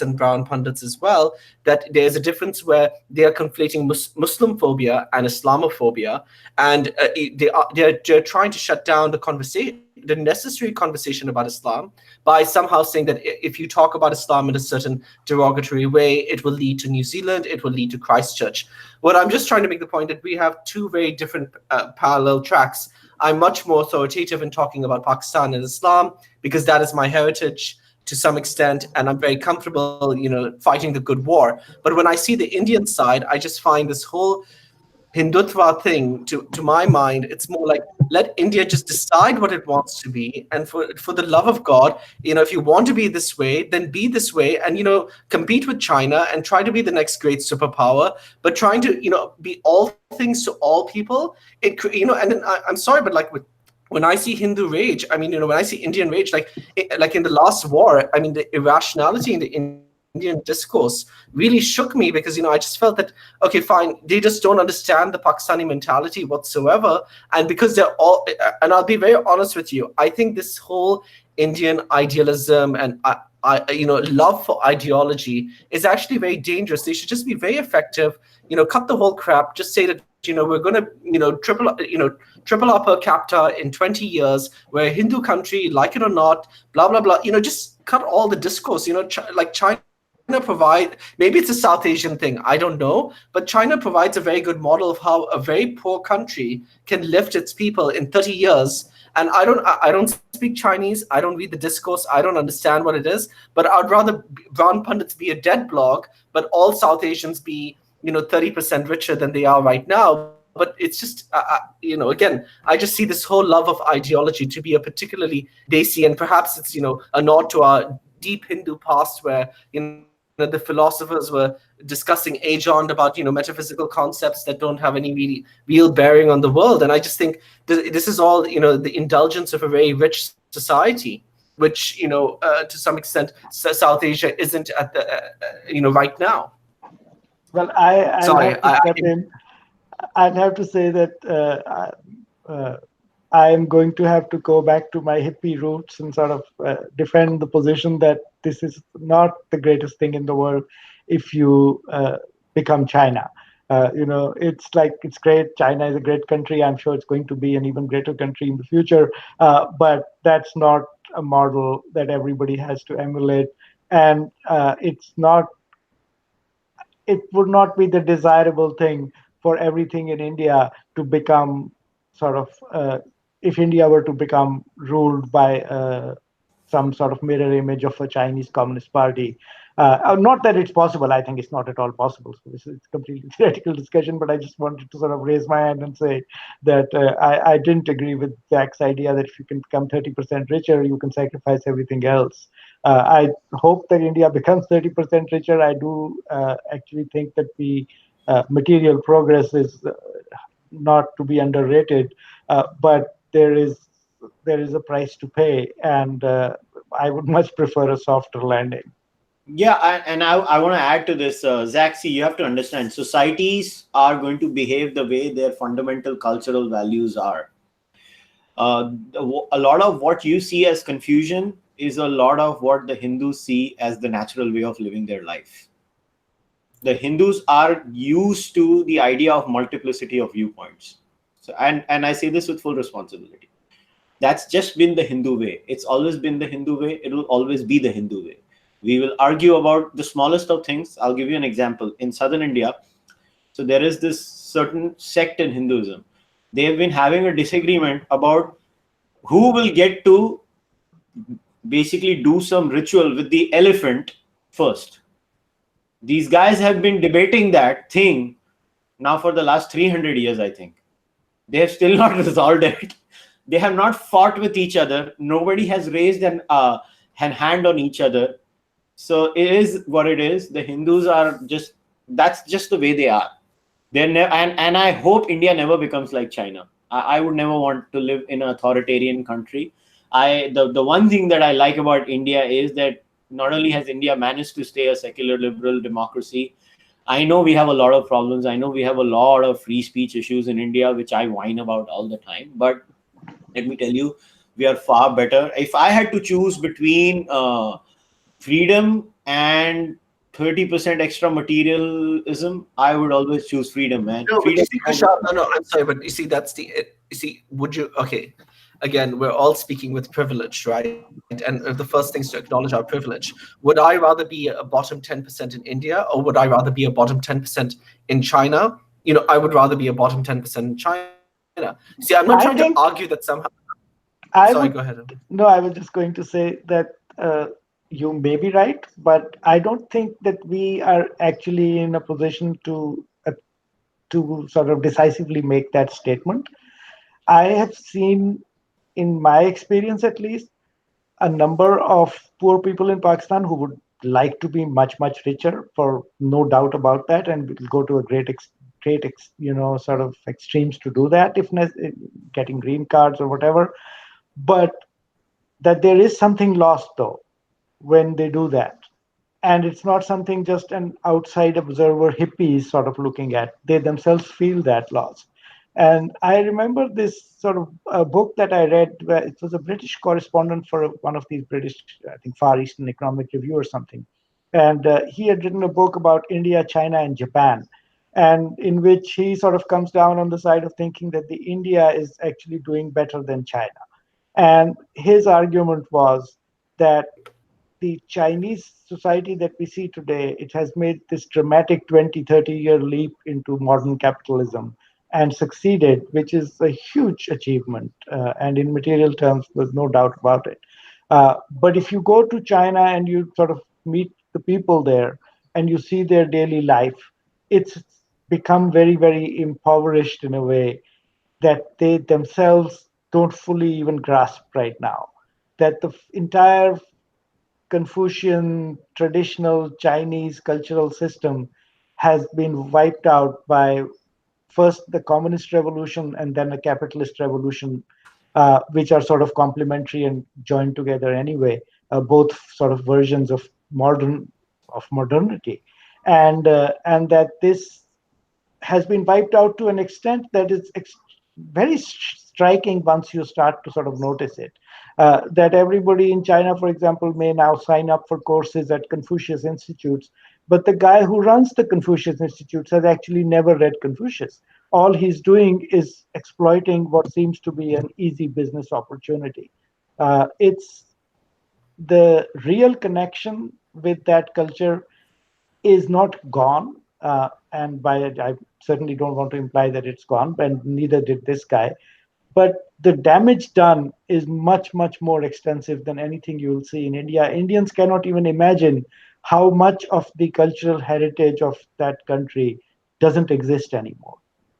Speaker 3: and Brown Pundits as well, that there's a difference where they are conflating Muslim phobia and Islamophobia, and they're trying to shut down the necessary conversation about Islam by somehow saying that if you talk about Islam in a certain derogatory way, it will lead to New Zealand, it will lead to Christchurch. What I'm just trying to make the point that we have two very different parallel tracks. I'm much more authoritative in talking about Pakistan and Islam because that is my heritage to some extent, and I'm very comfortable, fighting the good war. But when I see the Indian side, I just find this whole Hindutva thing, to my mind, it's more like, let India just decide what it wants to be, and for the love of God, if you want to be this way, then be this way, and compete with China and try to be the next great superpower. But trying to be all things to all people, and then I'm sorry, but like when I see Hindu rage, I mean, when I see Indian rage, like in the last war, I mean, the irrationality in the Indian discourse really shook me, because I just felt that, okay, fine, they just don't understand the Pakistani mentality whatsoever, and because they're all, and I'll be very honest with you, I think this whole Indian idealism and love for ideology is actually very dangerous. They should just be very effective. Cut the whole crap. Just say that we're going to triple our per capita in 20 years. We're a Hindu country, like it or not. Blah blah blah. Just cut all the discourse. Like China provide, maybe it's a South Asian thing, I don't know, but China provides a very good model of how a very poor country can lift its people in 30 years. And I don't speak Chinese, I don't read the discourse, I don't understand what it is, but I'd rather Brown Pundits be a dead blog, but all South Asians be 30% richer than they are right now. But it's just, again, I just see this whole love of ideology to be a particularly desi, and perhaps it's, a nod to our deep Hindu past where, the philosophers were discussing age-on about, metaphysical concepts that don't have any really real bearing on the world. And I just think this is all, the indulgence of a very rich society, which, to some extent, South Asia isn't at the, right now.
Speaker 2: Well, I'd have to say that I am going to have to go back to my hippie roots and sort of defend the position that this is not the greatest thing in the world if you become China. It's great. China is a great country. I'm sure it's going to be an even greater country in the future. But that's not a model that everybody has to emulate. And it would not be the desirable thing for everything in India to become sort of, if India were to become ruled by some sort of mirror image of a Chinese Communist Party. Not that it's possible. I think it's not at all possible. So this is a completely theoretical discussion, but I just wanted to sort of raise my hand and say that I didn't agree with Zach's idea that if you can become 30% richer, you can sacrifice everything else. I hope that India becomes 30% richer. I do actually think that we Material progress is not to be underrated, but there is a price to pay, and I would much prefer a softer landing.
Speaker 1: Yeah, I want to add to this, Zach. See, you have to understand, societies are going to behave the way their fundamental cultural values are. A lot of what you see as confusion is a lot of what the Hindus see as the natural way of living their life. The Hindus are used to the idea of multiplicity of viewpoints. So, and I say this with full responsibility. That's just been the Hindu way. It's always been the Hindu way. It will always be the Hindu way. We will argue about the smallest of things. I'll give you an example. In southern India, so there is this certain sect in Hinduism. They have been having a disagreement about who will get to basically do some ritual with the elephant first. These guys have been debating that thing now for the last 300 years, I think. They have still not resolved it. They have not fought with each other. Nobody has raised an hand on each other. So it is what it is. The Hindus are just, that's just the way they are. They're and I hope India never becomes like China. I would never want to live in an authoritarian country. The one thing that I like about India is that not only has India managed to stay a secular liberal democracy, I know we have a lot of problems. I know we have a lot of free speech issues in India, which I whine about all the time. But let me tell you, we are far better. If I had to choose between freedom and 30% extra materialism, I would always choose freedom, man.
Speaker 3: No, but
Speaker 1: Freedom.
Speaker 3: you see, Kushal, no, I'm sorry, but you see, you see, would you, okay, again, we're all speaking with privilege, right? And the first thing is to acknowledge our privilege. Would I rather be a bottom 10% in India, or would I rather be a bottom 10% in China? You know, I would rather be a bottom 10% in China. See, I'm not trying to argue that somehow. Sorry, go ahead.
Speaker 2: No, I was just going to say that you may be right, but I don't think that we are actually in a position to sort of decisively make that statement. I have seen, in my experience at least, a number of poor people in Pakistan who would like to be much, much richer, for no doubt about that, and will go to a great sort of extremes to do that, if getting green cards or whatever. But that there is something lost, though, when they do that. And it's not something just an outside observer hippie is sort of looking at. They themselves feel that loss. And I remember this sort of a book that I read, where it was a British correspondent for one of these British, I think, Far Eastern Economic Review or something. And he had written a book about India, China, and Japan, and in which he sort of comes down on the side of thinking that the India is actually doing better than China. And his argument was that the Chinese society that we see today, it has made this dramatic 20, 30-year leap into modern capitalism and succeeded, which is a huge achievement. And in material terms, there's no doubt about it. But if you go to China and you sort of meet the people there and you see their daily life, it's become very, very impoverished in a way that they themselves don't fully even grasp right now. That the entire Confucian traditional Chinese cultural system has been wiped out by first the communist revolution and then a capitalist revolution, which are sort of complementary and joined together anyway, both sort of versions of modernity, and that this has been wiped out to an extent that is very striking once you start to sort of notice it. That everybody in China, for example, may now sign up for courses at Confucius Institutes, but the guy who runs the Confucius Institutes has actually never read Confucius. All he's doing is exploiting what seems to be an easy business opportunity. It's the real connection with that culture is not gone. And by it, I certainly don't want to imply that it's gone, and neither did this guy. But the damage done is much, much more extensive than anything you will see in India. Indians cannot even imagine how much of the cultural heritage of that country doesn't exist anymore.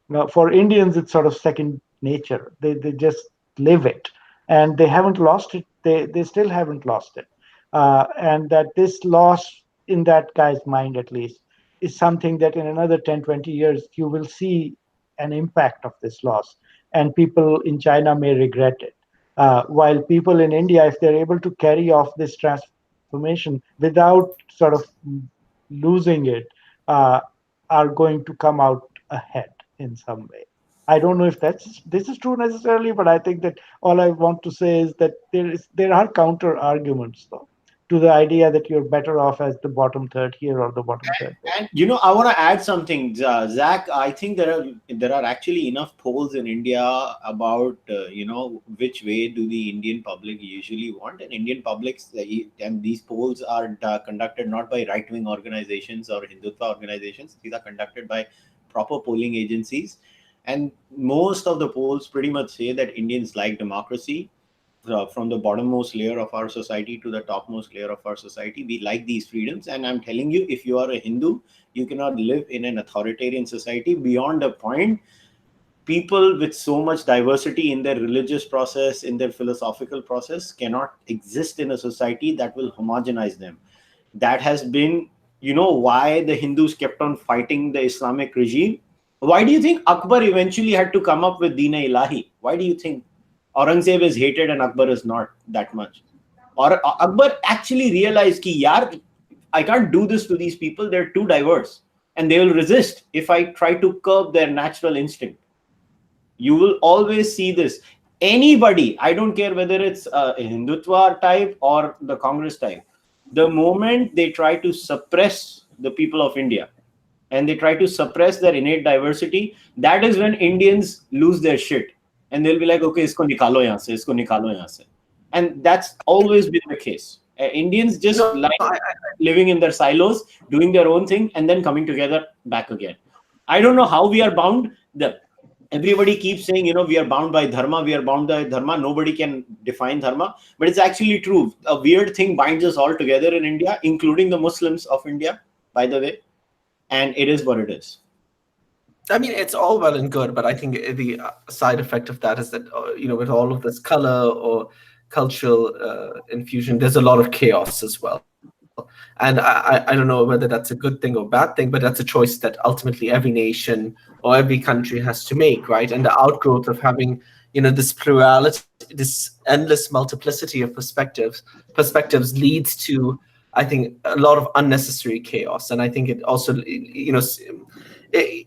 Speaker 2: Now, for Indians, it's sort of second nature. They just live it, and they haven't lost it. They still haven't lost it. And that this loss, in that guy's mind at least, is something that in another 10, 20 years, you will see an impact of this loss. And people in China may regret it. While people in India, if they're able to carry off this transformation without sort of losing it, are going to come out ahead in some way. I don't know if this is true necessarily, but I think that all I want to say is that there are counter arguments though to the idea that you're better off as the bottom third here or the bottom third there.
Speaker 1: And I want to add something, Zach. I think there are actually enough polls in India about which way do the Indian public usually want, and Indian publics, and these polls are conducted not by right-wing organizations or Hindutva organizations. These are conducted by proper polling agencies, and most of the polls pretty much say that Indians like democracy. From the bottommost layer of our society to the topmost layer of our society, we like these freedoms. And I'm telling you, if you are a Hindu, you cannot live in an authoritarian society. Beyond a point, people with so much diversity in their religious process, in their philosophical process, cannot exist in a society that will homogenize them. That has been, why the Hindus kept on fighting the Islamic regime. Why do you think Akbar eventually had to come up with Deen-e-Ilahi? Why do you think Aurangzeb is hated and Akbar is not that much? Or Akbar actually realized ki yaar, I can't do this to these people. They're too diverse and they will resist if I try to curb their natural instinct. You will always see this. Anybody, I don't care whether it's a Hindutva type or the Congress type, the moment they try to suppress the people of India and they try to suppress their innate diversity, that is when Indians lose their shit. And they'll be like, okay, isko nikalo yahan se, isko nikalo yahan se. And that's always been the case. Indians just living in their silos, doing their own thing, and then coming together back again. I don't know how we are bound. Everybody keeps saying, we are bound by dharma, we are bound by dharma. Nobody can define dharma. But it's actually true. A weird thing binds us all together in India, including the Muslims of India, by the way. And it is what it is.
Speaker 3: I mean, it's all well and good, but I think the side effect of that is that, with all of this color or cultural infusion, there's a lot of chaos as well. And I don't know whether that's a good thing or bad thing, but that's a choice that ultimately every nation or every country has to make, right? And the outgrowth of having, this plurality, this endless multiplicity of perspectives leads to, I think, a lot of unnecessary chaos. And I think it also,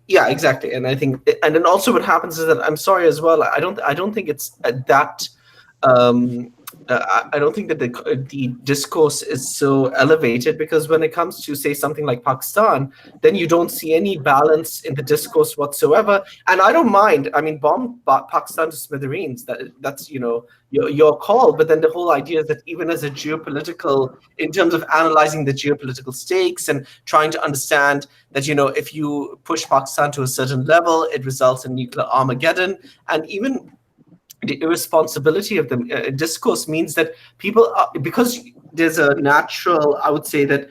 Speaker 3: yeah, exactly. And I think, and then also what happens is that, I'm sorry as well, I don't think it's that. I don't think that the discourse is so elevated, because when it comes to, say, something like Pakistan, then you don't see any balance in the discourse whatsoever. And I don't mind. I mean, bomb Pakistan to smithereens. That's your call. But then the whole idea is that even as a geopolitical, in terms of analyzing the geopolitical stakes and trying to understand that, if you push Pakistan to a certain level, it results in nuclear Armageddon, and even the irresponsibility of the discourse means that people are, because there's a natural, I would say that,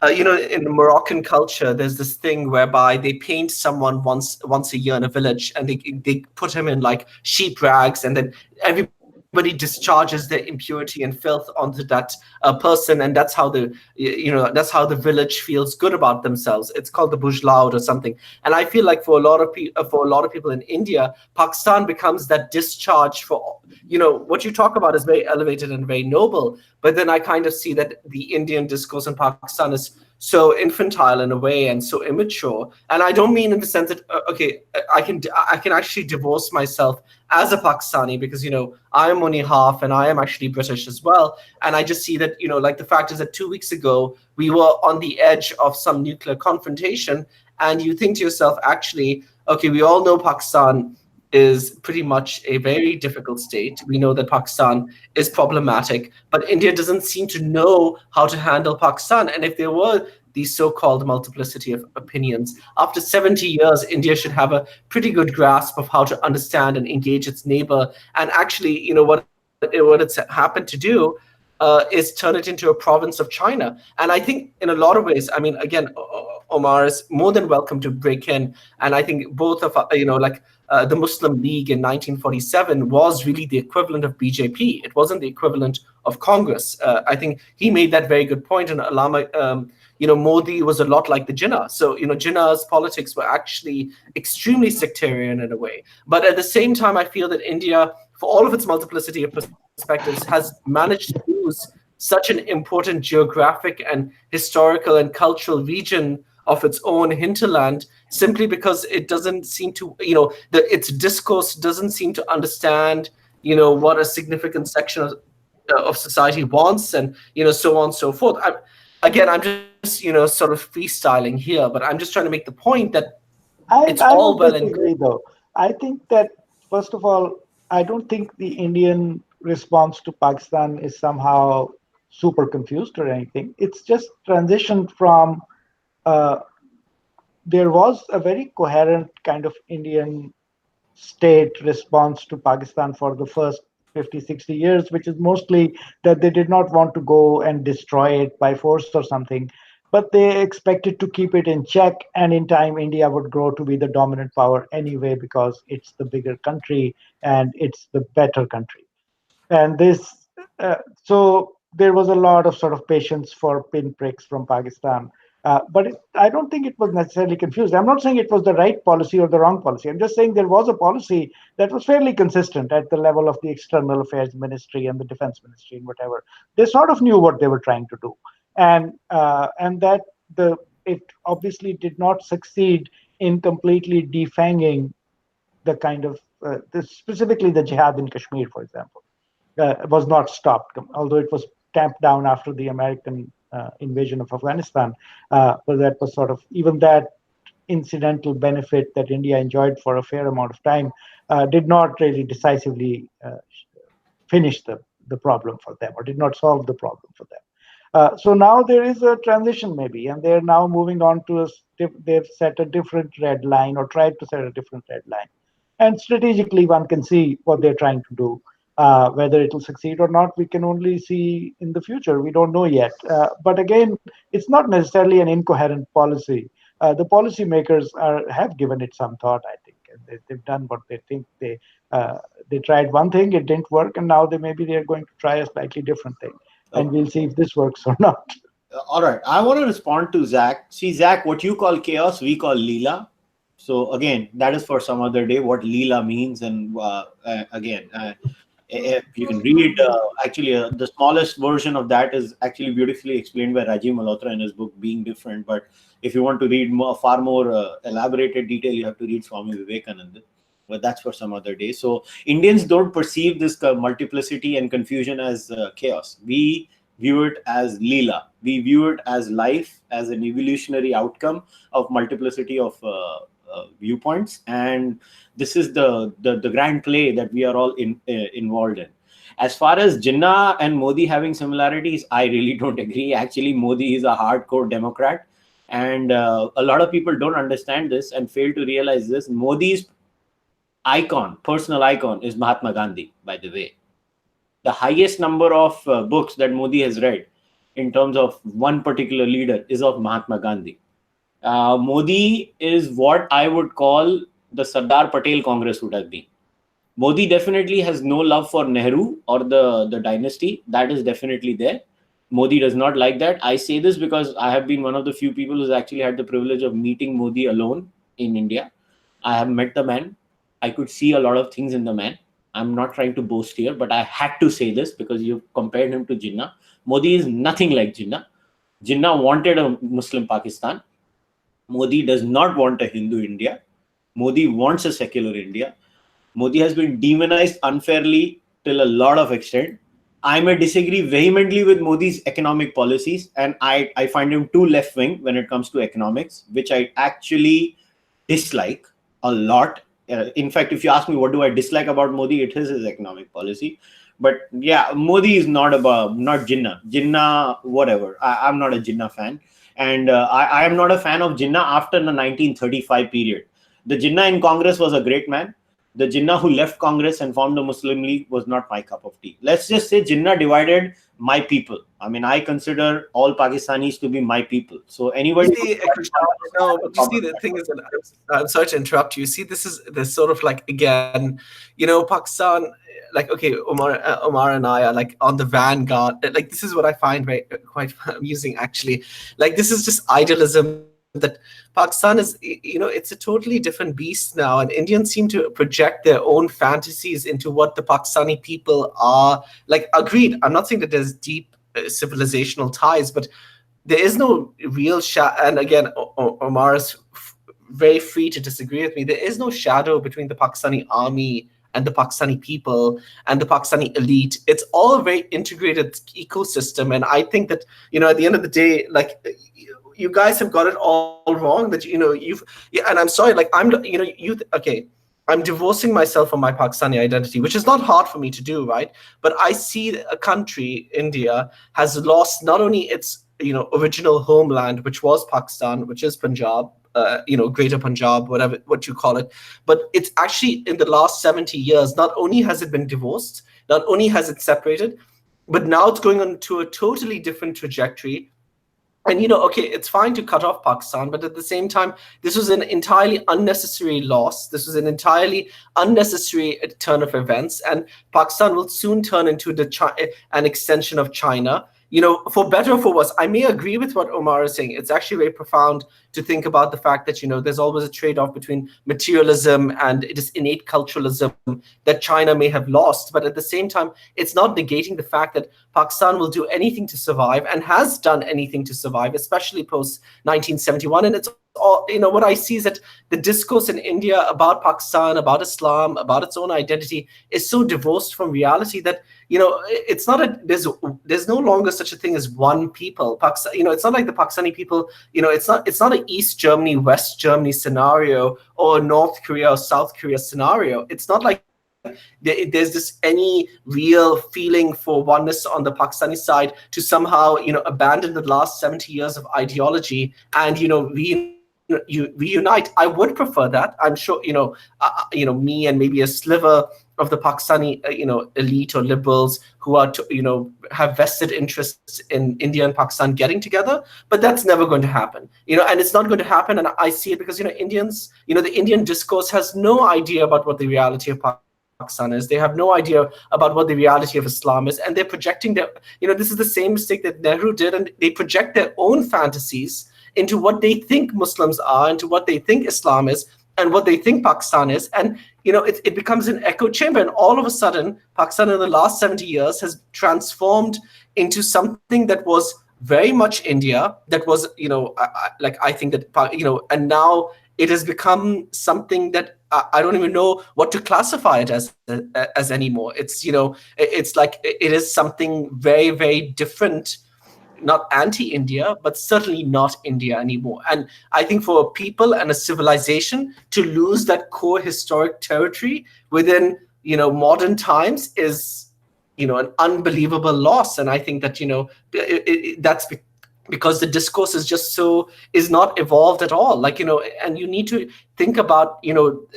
Speaker 3: in the Moroccan culture, there's this thing whereby they paint someone once a year in a village, and they put him in like sheep rags, and then everybody discharges their impurity and filth onto that person, and that's how the village feels good about themselves. It's called the Bujlaud or something. And I feel like for a lot of people in India, Pakistan becomes that discharge for, what you talk about is very elevated and very noble, but then I kind of see that the Indian discourse in Pakistan is so infantile in a way and so immature. And I don't mean in the sense that I can actually divorce myself as a Pakistani, because I am only half and I am actually British as well. And I just see that like the fact is that 2 weeks ago we were on the edge of some nuclear confrontation, and you think to yourself, actually, okay, we all know Pakistan is pretty much a very difficult state. We know that Pakistan is problematic, but India doesn't seem to know how to handle Pakistan. And if there were these so-called multiplicity of opinions, after 70 years, India should have a pretty good grasp of how to understand and engage its neighbor. And actually, what it's happened to do is turn it into a province of China. And I think in a lot of ways, I mean, again, Omar is more than welcome to break in. And I think both of, the Muslim League in 1947 was really the equivalent of BJP. It wasn't the equivalent of Congress. I think he made that very good point. And Allama, Modi was a lot like the Jinnah. So, Jinnah's politics were actually extremely sectarian in a way. But at the same time, I feel that India, for all of its multiplicity of perspectives, has managed to use such an important geographic and historical and cultural region of its own hinterland, simply because it doesn't seem to, its discourse doesn't seem to understand, what a significant section of society wants, and, so on and so forth. I'm just, sort of freestyling here, but I'm just trying to make the point that it's all well and good.
Speaker 2: Though. I think that, first of all, I don't think the Indian response to Pakistan is somehow super confused or anything. It's just transitioned from, there was a very coherent kind of Indian state response to Pakistan for the first 50, 60 years, which is mostly that they did not want to go and destroy it by force or something, but they expected to keep it in check. And in time, India would grow to be the dominant power anyway, because it's the bigger country and it's the better country. And so there was a lot of sort of patience for pinpricks from Pakistan. But I don't think it was necessarily confused. I'm not saying it was the right policy or the wrong policy. I'm just saying there was a policy that was fairly consistent at the level of the External Affairs Ministry and the Defense Ministry and whatever. They sort of knew what they were trying to do, and that it obviously did not succeed in completely defanging the kind of specifically the jihad in Kashmir, for example, was not stopped, although it was tamped down after the American invasion of Afghanistan. But that was sort of, even that incidental benefit that India enjoyed for a fair amount of time did not really decisively finish the problem for them, or did not solve the problem for them. So now there is a transition maybe, and they're now moving on to they've set a different red line, or tried to set a different red line. And strategically, one can see what they're trying to do. Whether it will succeed or not, we can only see in the future. We don't know yet. But again, it's not necessarily an incoherent policy. The policymakers have given it some thought, I think. And they've done what they think. They tried one thing, it didn't work, and now maybe they're going to try a slightly different thing. And we'll see if this works or not.
Speaker 1: All right. I want to respond to Zach. See, Zach, what you call chaos, we call Leela. So again, that is for some other day, what Leela means. And again, if you can read, actually, the smallest version of that is actually beautifully explained by Rajiv Malhotra in his book, Being Different. But if you want to read far more elaborated detail, you have to read Swami Vivekananda. But that's for some other day. So Indians don't perceive this multiplicity and confusion as chaos. We view it as Leela. We view it as life, as an evolutionary outcome of multiplicity of viewpoints, and this is the grand play that we are all involved in. As far as Jinnah and Modi having similarities, I really don't agree. Actually, Modi is a hardcore Democrat, and a lot of people don't understand this and fail to realize this. Modi's personal icon is Mahatma Gandhi, by the way. The highest number of books that Modi has read in terms of one particular leader is of Mahatma Gandhi. Modi is what I would call the Sardar Patel Congress would have been. Modi definitely has no love for Nehru or the dynasty. That is definitely there. Modi does not like that. I say this because I have been one of the few people who's actually had the privilege of meeting Modi alone in India. I have met the man. I could see a lot of things in the man. I'm not trying to boast here, but I had to say this because you've compared him to Jinnah. Modi is nothing like Jinnah. Jinnah wanted a Muslim Pakistan. Modi does not want a Hindu India. Modi wants a secular India. Modi has been demonized unfairly till a lot of extent. I may disagree vehemently with Modi's economic policies, and I find him too left-wing when it comes to economics, which I actually dislike a lot. In fact, if you ask me what do I dislike about Modi, it is his economic policy. But yeah, Modi is not Jinnah. Jinnah, whatever. I'm not a Jinnah fan. And I am not a fan of Jinnah after the 1935 period. The Jinnah in Congress was a great man. The Jinnah who left Congress and formed the Muslim League was not my cup of tea. Let's just say Jinnah divided my people. I mean, I consider all Pakistanis to be my people. So anybody...
Speaker 3: No, but you see, the thing is that I'm sorry to interrupt you. See, this sort of like, again, Pakistan, like, okay, Omar and I are like on the vanguard. Like, this is what I find quite amusing, actually. Like, this is just idealism, that Pakistan is, it's a totally different beast now, and Indians seem to project their own fantasies into what the Pakistani people are. Like, agreed, I'm not saying that there's deep civilizational ties, but there is no real and again, Omar is very free to disagree with me. There is no shadow between the Pakistani army and the Pakistani people and the Pakistani elite. It's all a very integrated ecosystem, and I think that, at the end of the day, like, you guys have got it all wrong. That and I'm sorry, like, I'm divorcing myself from my Pakistani identity, which is not hard for me to do, right? But I see a country, India, has lost not only its original homeland, which was Pakistan, which is Punjab, Greater Punjab, what you call it, but it's actually in the last 70 years, not only has it been divorced, not only has it separated, but now it's going on to a totally different trajectory. And, okay, it's fine to cut off Pakistan, but at the same time, this was an entirely unnecessary loss. This was an entirely unnecessary turn of events. And Pakistan will soon turn into an extension of China. For better or for worse, I may agree with what Omar is saying. It's actually very profound to think about the fact that, there's always a trade-off between materialism and this innate culturalism that China may have lost. But at the same time, it's not negating the fact that Pakistan will do anything to survive and has done anything to survive, especially post-1971. And it's all, what I see is that the discourse in India about Pakistan, about Islam, about its own identity is so divorced from reality that, it's not there's no longer such a thing as one people. Pakistan, it's not like the Pakistani people, it's not an East Germany, West Germany scenario or North Korea or South Korea scenario. It's not like there's this any real feeling for oneness on the Pakistani side to somehow, abandon the last 70 years of ideology and, reunite. I would prefer that. I'm sure, me and maybe a sliver of the Pakistani, elite or liberals who are, have vested interests in India and Pakistan getting together, but that's never going to happen, and it's not going to happen. And I see it because, Indians, the Indian discourse has no idea about what the reality of Pakistan is. They have no idea about what the reality of Islam is, and they're projecting their, this is the same mistake that Nehru did, and they project their own fantasies into what they think Muslims are, into what they think Islam is, and what they think Pakistan is. And, it becomes an echo chamber. And all of a sudden, Pakistan in the last 70 years has transformed into something that was very much India, that was, I think that, and now it has become something that I don't even know what to classify it as anymore. It's, it's like it is something very, very different, not anti-India, but certainly not India anymore. And I think for a people and a civilization to lose that core historic territory within, modern times is, an unbelievable loss. And I think that, that's because the discourse is not evolved at all. Like, and you need to think about, what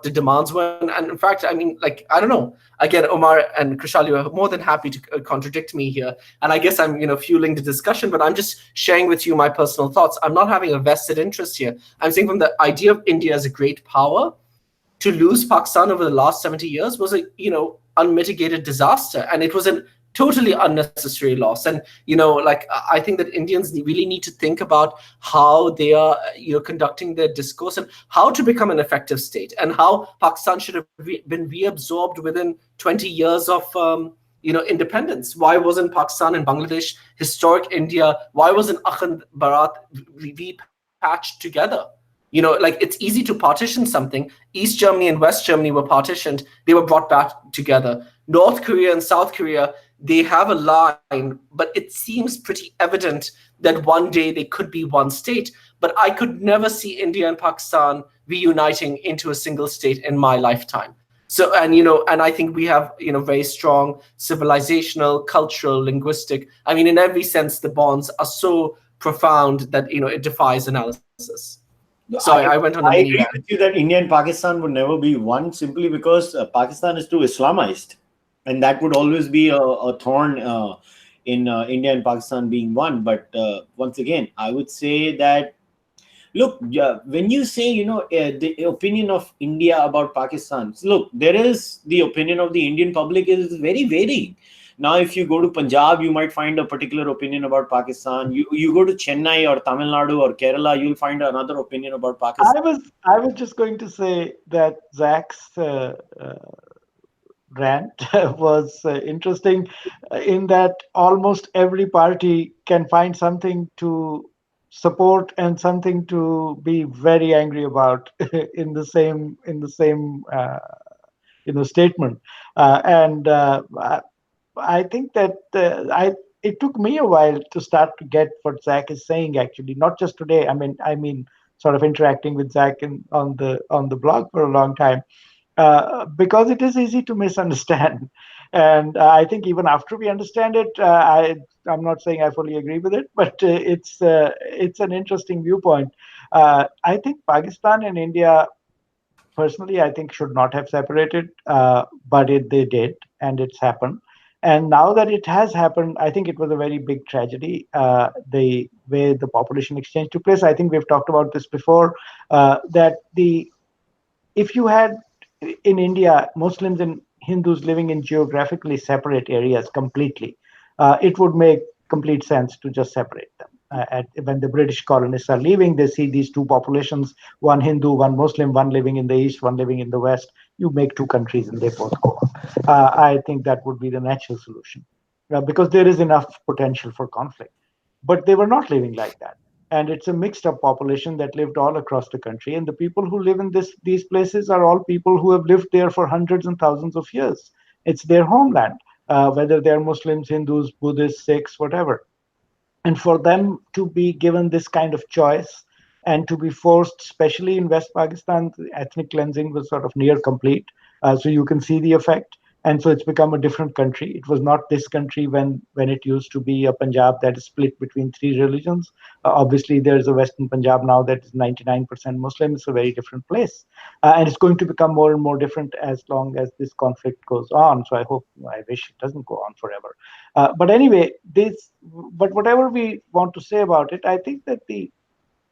Speaker 3: the demands were. And in fact, I mean, like, I don't know, again, Omar and Kushal, you are more than happy to contradict me here. And I guess I'm, fueling the discussion, but I'm just sharing with you my personal thoughts. I'm not having a vested interest here. I'm saying from the idea of India as a great power, to lose Pakistan over the last 70 years was a, unmitigated disaster. And it was an totally unnecessary loss. And, I think that Indians really need to think about how they are, conducting their discourse and how to become an effective state, and how Pakistan should have been reabsorbed within 20 years of, independence. Why wasn't Pakistan and Bangladesh, historic India, why wasn't Akhand Bharat repatched together? It's easy to partition something. East Germany and West Germany were partitioned. They were brought back together. North Korea and South Korea, they have a line, but it seems pretty evident that one day they could be one state. But I could never see India and Pakistan reuniting into a single state in my lifetime. So, and I think we have, very strong civilizational, cultural, linguistic, in every sense, the bonds are so profound that, it defies analysis. Sorry, I went on a
Speaker 1: I
Speaker 3: mini
Speaker 1: agree
Speaker 3: rant.
Speaker 1: with you that India and Pakistan would never be one simply because Pakistan is too Islamized, and that would always be a thorn in India and Pakistan being one. But once again, I would say that look, when you say the opinion of India about Pakistan, look, there is the opinion of the Indian public is very varying. Now, if you go to Punjab, you might find a particular opinion about Pakistan. You go to Chennai or Tamil Nadu or Kerala, you'll find another opinion about Pakistan.
Speaker 2: I was just going to say that Zach's rant was interesting in that almost every party can find something to support and something to be very angry about in the same statement. And I think that it took me a while to start to get what Zach is saying. Actually, not just today. I mean, sort of interacting with Zach on the blog for a long time, because it is easy to misunderstand. And I think even after we understand it, I'm not saying I fully agree with it, but it's an interesting viewpoint. I think Pakistan and India, personally, I think should not have separated, but they did, and it's happened. And now that it has happened, I think it was a very big tragedy. The way the population exchange took place, I think we've talked about this before. That the if you had in India Muslims and Hindus living in geographically separate areas completely, it would make complete sense to just separate them. When the British colonists are leaving, they see these two populations, one Hindu, one Muslim, one living in the east, one living in the west. You make two countries and they both go on. I think that would be the natural solution, because there is enough potential for conflict. But they were not living like that. And it's a mixed up population that lived all across the country. And the people who live in these places are all people who have lived there for hundreds and thousands of years. It's their homeland, whether they're Muslims, Hindus, Buddhists, Sikhs, whatever. And for them to be given this kind of choice and to be forced, especially in West Pakistan, the ethnic cleansing was sort of near complete. So you can see the effect. And so it's become a different country. It was not this country when it used to be a Punjab that is split between three religions. Obviously, there's a Western Punjab now that is 99% Muslim. It's a very different place. And it's going to become more and more different as long as this conflict goes on. So I wish it doesn't go on forever. But anyway, but whatever we want to say about it, I think that the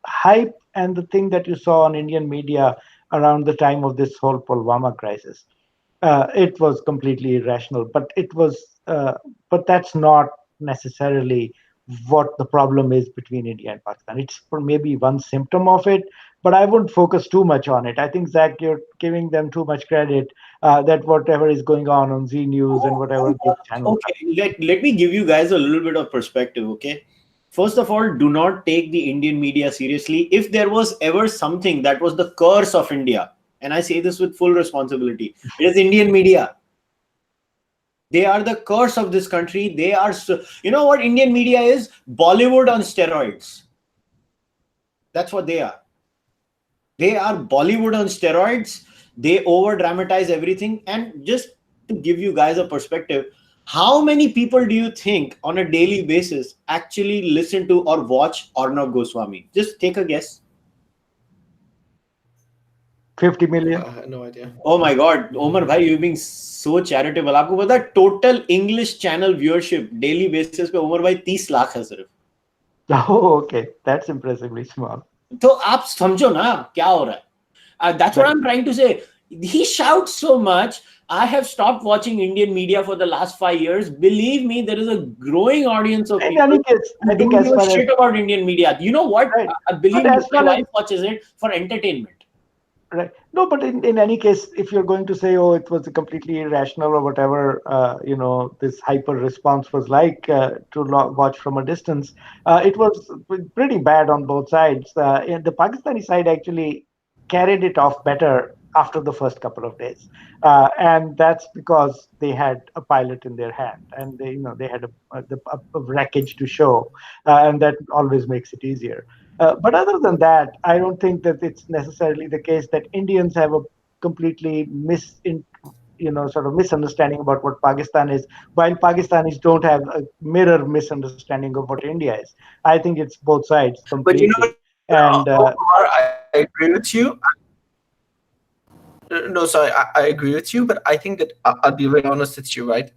Speaker 2: hype and the thing that you saw on Indian media around the time of this whole Pulwama crisis, it was completely irrational. But that's not necessarily what the problem is between India and Pakistan. It's for maybe one symptom of it, but I wouldn't focus too much on it. I think, Zach, you're giving them too much credit, that whatever is going on Z News and whatever these channels.
Speaker 1: Okay, let me give you guys a little bit of perspective, okay? First of all, do not take the Indian media seriously. If there was ever something that was the curse of India, and I say this with full responsibility, it is Indian media. They are the curse of this country. They are, you know what Indian media is? Bollywood on steroids. That's what they are. They are Bollywood on steroids. They over dramatize everything. And just to give you guys a perspective, how many people do you think on a daily basis actually listen to or watch Arnab Goswami? Just take a guess.
Speaker 2: 50 million.
Speaker 3: No idea.
Speaker 1: Oh my God, Omar bhai, you're being so charitable. आपको पता है total English channel viewership daily basis पे Omar bhai 30 lakh है सिर्फ.
Speaker 2: Oh, okay, that's impressively small.
Speaker 1: तो आप समझो ना क्या हो रहा है. That's what I'm trying to say. He shouts so much. I have stopped watching Indian media for the last 5 years. Believe me, there is a growing audience of people who don't give a shit about Indian media. You know what?
Speaker 2: Right.
Speaker 1: Believe me, my wife watches it for entertainment.
Speaker 2: Right. No, but in any case, if you're going to say, oh, it was completely irrational or whatever, this hyper response was like to watch from a distance, it was pretty bad on both sides. And the Pakistani side actually carried it off better after the first couple of days, and that's because they had a pilot in their hand, and they had a wreckage to show, and that always makes it easier. But other than that, I don't think that it's necessarily the case that Indians have a completely misunderstanding about what Pakistan is, while Pakistanis don't have a mirror misunderstanding of what India is. I think it's both sides completely.
Speaker 3: But Omar, agree with you. No, sorry, I agree with you, but I think that I'll be very honest with you, right?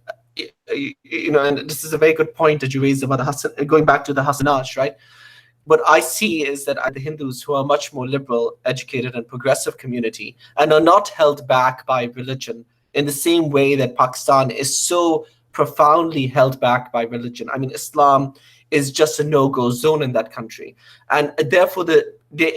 Speaker 3: And this is a very good point that you raised about the going back to the Hassanage, right? What I see is that the Hindus, who are much more liberal, educated, and progressive community, and are not held back by religion in the same way that Pakistan is so profoundly held back by religion. I mean, Islam is just a no-go zone in that country, and therefore there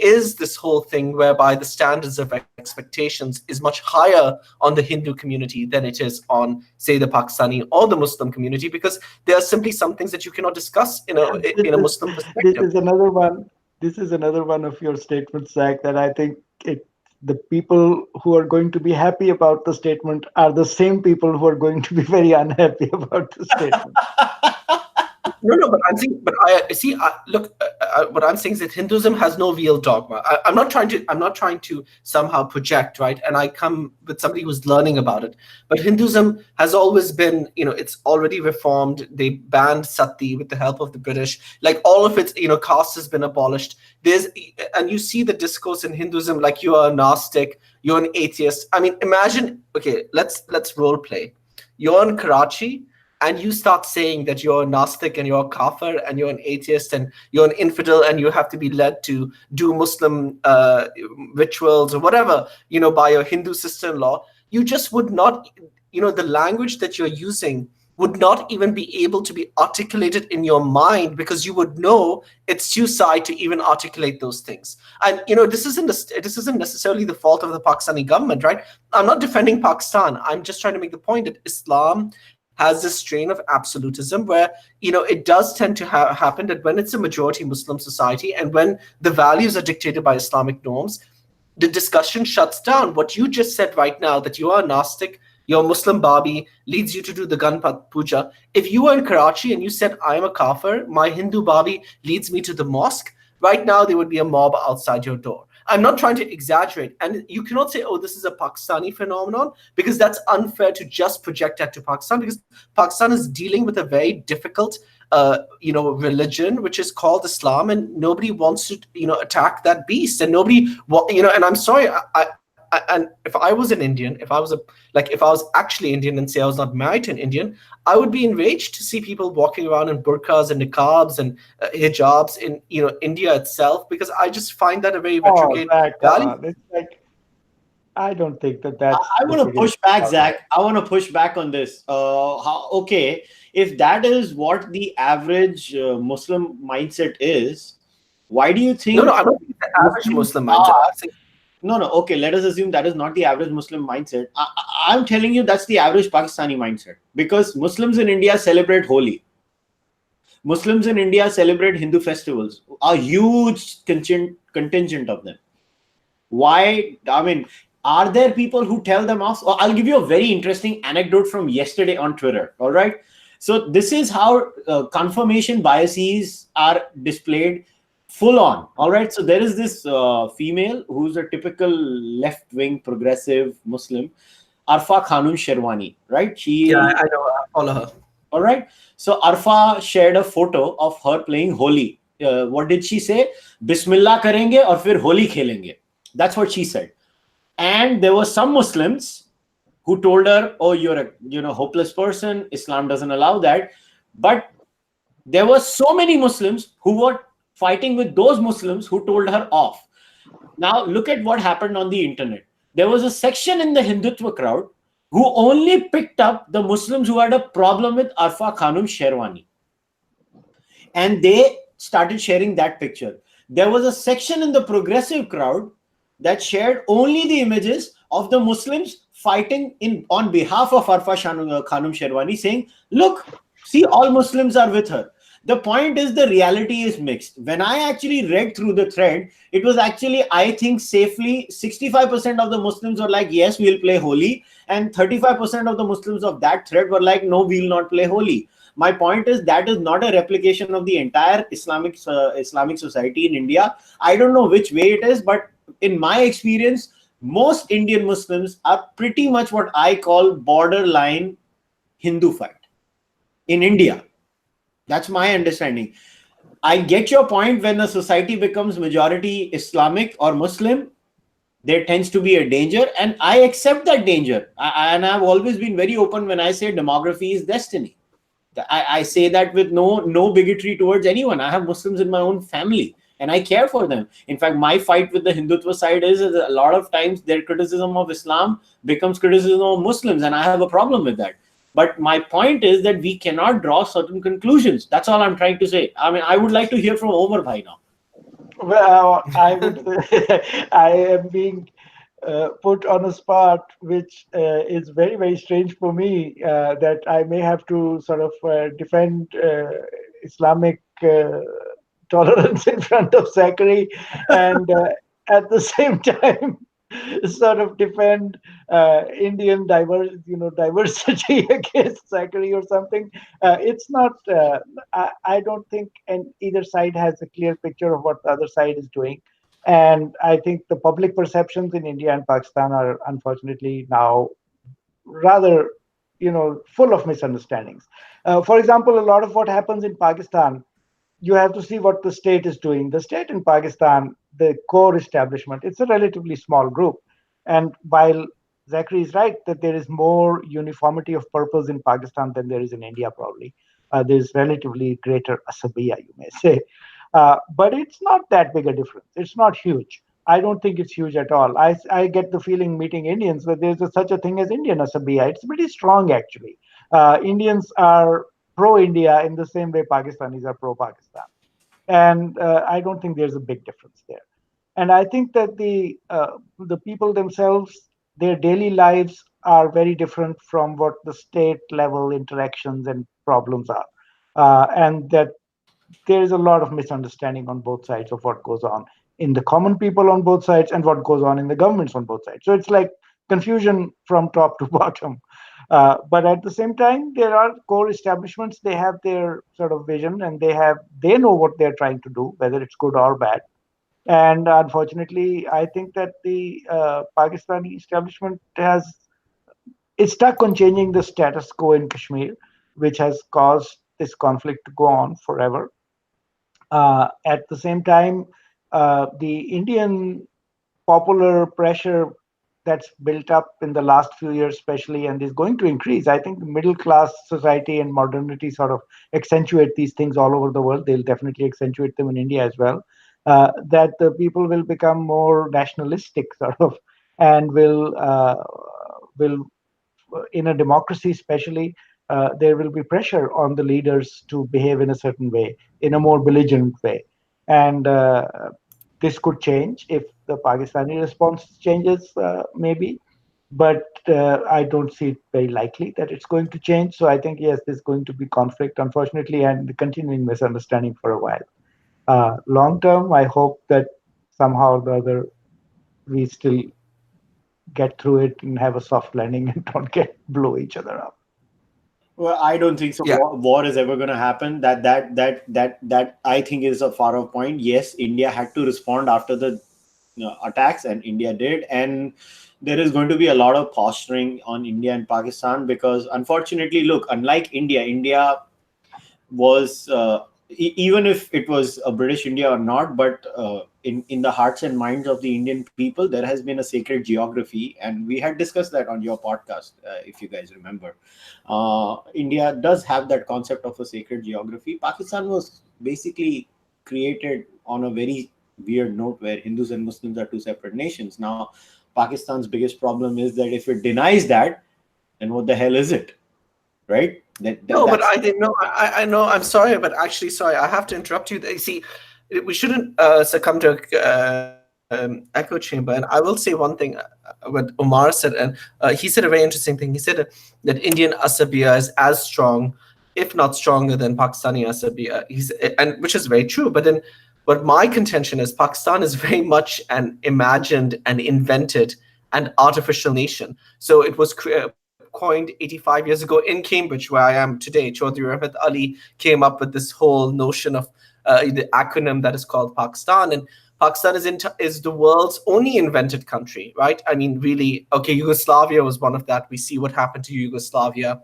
Speaker 3: is this whole thing whereby the standards of expectations is much higher on the Hindu community than it is on, say, the Pakistani or the Muslim community, because there are simply some things that you cannot discuss in a Muslim perspective.
Speaker 2: This is another one. This is another one of your statements, Zach, that I think the people who are going to be happy about the statement are the same people who are going to be very unhappy about the statement.
Speaker 3: No, but I'm saying, what I'm saying is that Hinduism has no real dogma. I'm not trying to somehow project, right? And I come with somebody who's learning about it. But Hinduism has always been, it's already reformed. They banned sati with the help of the British. Like all of its, caste has been abolished. And you see the discourse in Hinduism, like you are a Gnostic, you're an atheist. I mean, imagine, okay, let's role play. You're in Karachi, and you start saying that you're a Gnostic and you're a kafir and you're an atheist and you're an infidel and you have to be led to do Muslim rituals or whatever, by your Hindu sister-in-law, you just would not, the language that you're using would not even be able to be articulated in your mind, because you would know it's suicide to even articulate those things. And this isn't necessarily the fault of the Pakistani government, right? I'm not defending Pakistan. I'm just trying to make the point that Islam has this strain of absolutism where, it does tend to happen that when it's a majority Muslim society and when the values are dictated by Islamic norms, the discussion shuts down. What you just said right now, that you are a Gnostic, your Muslim Babi leads you to do the Ganpat Puja. If you were in Karachi and you said, I am a kafir, my Hindu Babi leads me to the mosque, right now there would be a mob outside your door. I'm not trying to exaggerate. And you cannot say, oh, this is a Pakistani phenomenon, because that's unfair to just project that to Pakistan, because Pakistan is dealing with a very difficult religion, which is called Islam, and nobody wants to, attack that beast. And nobody, and I'm sorry, and if I was an Indian, if I was actually Indian and say I was not married to an Indian, I would be enraged to see people walking around in burqas and niqabs and hijabs in India itself, because I just find that a very retrograde value.
Speaker 2: It's like, I don't think that's.
Speaker 1: I want to push back, Zach. I want to push back on this. Okay, if that is what the average Muslim mindset is, why do you think?
Speaker 3: No, I don't think the average Muslim mindset.
Speaker 1: No. Okay, let us assume that is not the average Muslim mindset. I'm telling you that's the average Pakistani mindset, because Muslims in India celebrate Holi. Muslims in India celebrate Hindu festivals, a huge contingent of them. Why? I mean, are there people who tell them off? I'll give you a very interesting anecdote from yesterday on Twitter. All right. So this is how confirmation biases are displayed full on. All right. So there is this female who's a typical left-wing progressive Muslim, Arfa Khanum Sherwani, right?
Speaker 3: I know. I follow her.
Speaker 1: All right. So Arfa shared a photo of her playing Holi. What did she say? Bismillah karenge aur fir Holi khelenge. That's what she said. And there were some Muslims who told her, oh, you're a hopeless person. Islam doesn't allow that. But there were so many Muslims who were fighting with those Muslims who told her off. Now, look at what happened on the internet. There was a section in the Hindutva crowd who only picked up the Muslims who had a problem with Arfa Khanum Sherwani. And they started sharing that picture. There was a section in the progressive crowd that shared only the images of the Muslims fighting on behalf of Arfa Khanum Sherwani, saying, look, see, all Muslims are with her. The point is, the reality is mixed. When I actually read through the thread, it was actually, I think safely, 65% of the Muslims were like, yes, we'll play Holi. And 35% of the Muslims of that thread were like, no, we'll not play Holi. My point is, that is not a replication of the entire Islamic society in India. I don't know which way it is, but in my experience, most Indian Muslims are pretty much what I call borderline Hindu fight in India. That's my understanding. I get your point. When a society becomes majority Islamic or Muslim, there tends to be a danger, and I accept that danger. And I've always been very open when I say demography is destiny. I say that with no bigotry towards anyone. I have Muslims in my own family, and I care for them. In fact, my fight with the Hindutva side is a lot of times their criticism of Islam becomes criticism of Muslims, and I have a problem with that. But my point is that we cannot draw certain conclusions. That's all I'm trying to say. I mean, I would like to hear from Omar Bhai now.
Speaker 2: Well, I would. I am being put on a spot, which is very, very strange for me. That I may have to sort of defend Islamic tolerance in front of Zachary, and at the same time, sort of defend Indian diversity against Zachary or something. It's not. I don't think, and either side has a clear picture of what the other side is doing. And I think the public perceptions in India and Pakistan are unfortunately now rather, full of misunderstandings. For example, a lot of what happens in Pakistan, you have to see what the state is doing. The state in Pakistan, the core establishment, it's a relatively small group. And while Zachary is right that there is more uniformity of purpose in Pakistan than there is in India, probably, there's relatively greater asabiya, you may say. But it's not that big a difference. It's not huge. I don't think it's huge at all. I get the feeling meeting Indians that there's such a thing as Indian asabiya. It's pretty strong, actually. Indians are pro-India in the same way Pakistanis are pro-Pakistan. And I don't think there's a big difference there. And I think that the people themselves, their daily lives are very different from what the state level interactions and problems are. And that there is a lot of misunderstanding on both sides of what goes on in the common people on both sides and what goes on in the governments on both sides. So it's like confusion from top to bottom. But at the same time, there are core establishments. They have their sort of vision, and they know what they're trying to do, whether it's good or bad. And unfortunately, I think that the Pakistani establishment is stuck on changing the status quo in Kashmir, which has caused this conflict to go on forever. At the same time, the Indian popular pressure that's built up in the last few years, especially, and is going to increase. I think the middle class society and modernity sort of accentuate these things all over the world. They'll definitely accentuate them in India as well. That the people will become more nationalistic, sort of, and will in a democracy, especially, there will be pressure on the leaders to behave in a certain way, in a more belligerent way, and this could change if the Pakistani response changes, maybe, but I don't see it very likely that it's going to change. So I think, yes, there's going to be conflict, unfortunately, and continuing misunderstanding for a while. Long term, I hope that somehow or the other we still get through it and have a soft landing and don't blow each other up.
Speaker 1: Well, I don't think so.
Speaker 3: Yeah.
Speaker 1: War is ever going to happen. That I think is a far off point. Yes, India had to respond after the attacks, and India did. And there is going to be a lot of posturing on India and Pakistan because, unfortunately, look, unlike India was even if it was a British India or not, but in the hearts and minds of the Indian people, there has been a sacred geography, and we had discussed that on your podcast, if you guys remember. India does have that concept of a sacred geography. Pakistan was basically created on a very weird note where Hindus and Muslims are two separate nations. Now, Pakistan's biggest problem is that if it denies that, then what the hell is it? Right?
Speaker 3: But I didn't know. I know. I'm sorry, but actually, sorry, I have to interrupt you. You see, we shouldn't succumb to echo chamber. And I will say one thing. What Omar said, and he said a very interesting thing. He said that Indian asabiya is as strong, if not stronger, than Pakistani asabiya. And which is very true. But then, what my contention is, Pakistan is very much an imagined and invented and artificial nation. So it was coined 85 years ago in Cambridge, where I am today. Chaudhry Rahmat Ali came up with this whole notion of the acronym that is called Pakistan. And Pakistan is the world's only invented country, right? I mean, really, okay, Yugoslavia was one of that. We see what happened to Yugoslavia.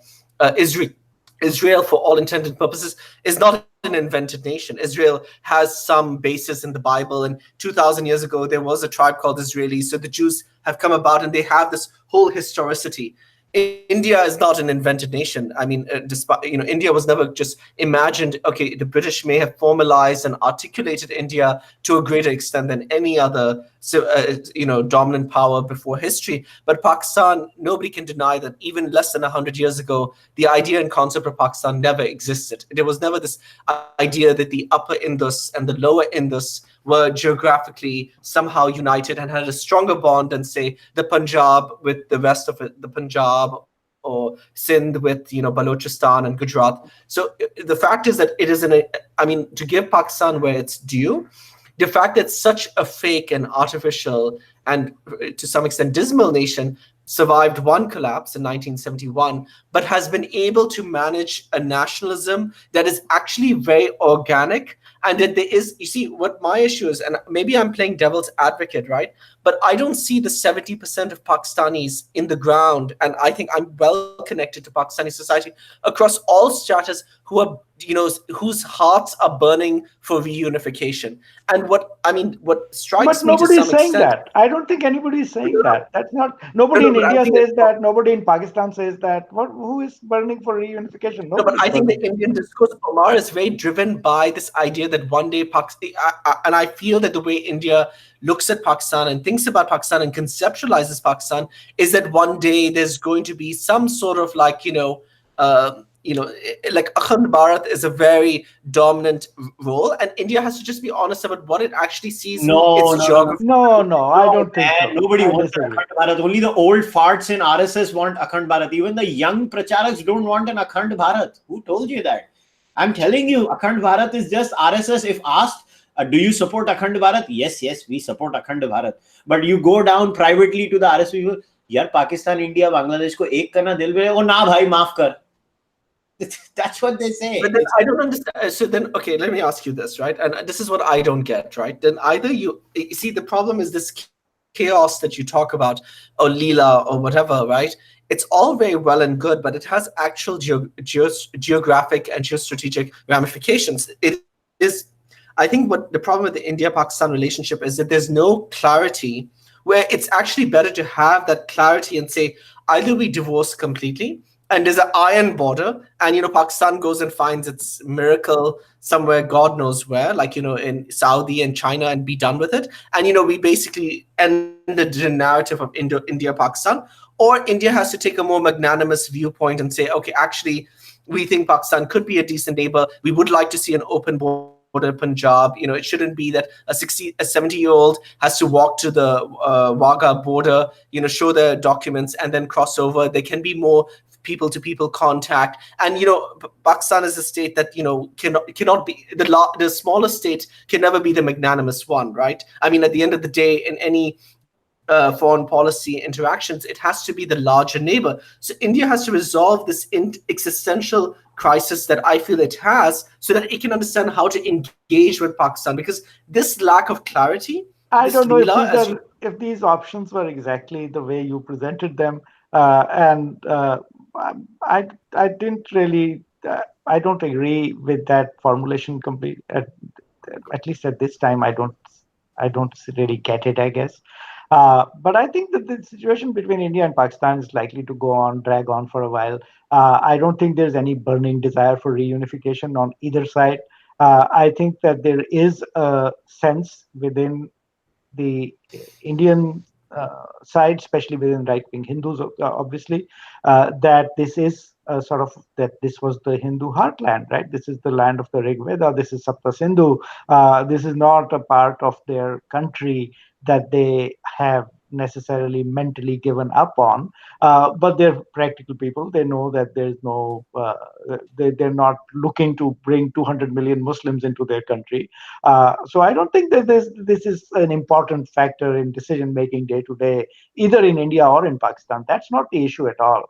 Speaker 3: Israel, for all intended purposes, is not an invented nation. Israel has some basis in the Bible, and 2,000 years ago there was a tribe called Israelis. So the Jews have come about, and they have this whole historicity. India is not an invented nation. I mean, despite India was never just imagined. Okay, the British may have formalized and articulated India to a greater extent than any other, dominant power before history. But Pakistan, nobody can deny that even less than 100 years ago, the idea and concept of Pakistan never existed. There was never this idea that the upper Indus and the lower Indus were geographically somehow united and had a stronger bond than, say, the Punjab with the rest of it, the Punjab or Sindh with Balochistan and Gujarat. So the fact is that it is to give Pakistan where it's due, the fact that such a fake and artificial and to some extent dismal nation survived one collapse in 1971, but has been able to manage a nationalism that is actually very organic. And that there is, you see, what my issue is, and maybe I'm playing devil's advocate, right? But I don't see the 70% of Pakistanis in the ground, and I think I'm well connected to Pakistani society across all stratas who are, whose hearts are burning for reunification. And what strikes
Speaker 2: But
Speaker 3: me to
Speaker 2: nobody
Speaker 3: some
Speaker 2: is saying
Speaker 3: extent,
Speaker 2: that. I don't think anybody is saying that. That's not. Nobody in
Speaker 3: but I
Speaker 2: India
Speaker 3: think
Speaker 2: says that. Nobody in Pakistan says that. Who is burning for reunification?
Speaker 3: No, but
Speaker 2: Nobody's
Speaker 3: I think the
Speaker 2: burning.
Speaker 3: Indian discourse, Omar, is very driven by this idea that one day Pakistan, and I feel that the way India looks at Pakistan and thinks about Pakistan and conceptualizes Pakistan is that one day there's going to be some sort of like Akhand Bharat is a very dominant role, and India has to just be honest about what it actually sees its geography.
Speaker 2: No, I don't think so.
Speaker 1: And nobody
Speaker 2: I
Speaker 1: wants
Speaker 2: disagree.
Speaker 1: Akhand Bharat. Only the old farts in RSS want Akhand Bharat. Even the young pracharaks don't want an Akhand Bharat. Who told you that? I'm telling you, Akhand Bharat is just RSS. If asked, do you support Akhand Bharat? Yes, we support Akhand Bharat. But you go down privately to the RSS people, yaar, Pakistan, India, Bangladesh ko ek karna dil mein, oh na bhai, maaf kar. That's what they say.
Speaker 3: But then I don't understand. So then, okay, let me ask you this, right? And this is what I don't get, right? Then either you see, the problem is this chaos that you talk about, or Leela, or whatever, right? It's all very well and good, but it has actual geographic and geostrategic ramifications. It is, I think, what the problem with the India-Pakistan relationship is that there's no clarity, where it's actually better to have that clarity and say, either we divorce completely, and there's an iron border, and Pakistan goes and finds its miracle somewhere, God knows where, like in Saudi and China, and be done with it. And we basically end the narrative of India-Pakistan. Or India has to take a more magnanimous viewpoint and say, okay, actually, we think Pakistan could be a decent neighbor. We would like to see an open border Punjab. It shouldn't be that a 70-year-old has to walk to the Wagah border, show their documents and then cross over. There can be more people-to-people contact, and Pakistan is a state that cannot be the smallest state can never be the magnanimous one, right? I mean, at the end of the day, in any foreign policy interactions, it has to be the larger neighbor. So India has to resolve this existential crisis that I feel it has, so that it can understand how to engage with Pakistan, because this lack of clarity,
Speaker 2: I don't know if these options were exactly the way you presented them, and I didn't really. I don't agree with that formulation complete. At least at this time, I don't really get it, I guess. But I think that the situation between India and Pakistan is likely to drag on for a while. I don't think there's any burning desire for reunification on either side. I think that there is a sense within the Indian side, especially within right-wing Hindus, obviously, that this is that this was the Hindu heartland, right? This is the land of the Rig Veda. This is Sapta Sindhu. This is not a part of their country that they have necessarily mentally given up on, but they're practical people. They know that there's no, they're not looking to bring 200 million Muslims into their country. So I don't think that this is an important factor in decision making day to day, either in India or in Pakistan. That's not the issue at all.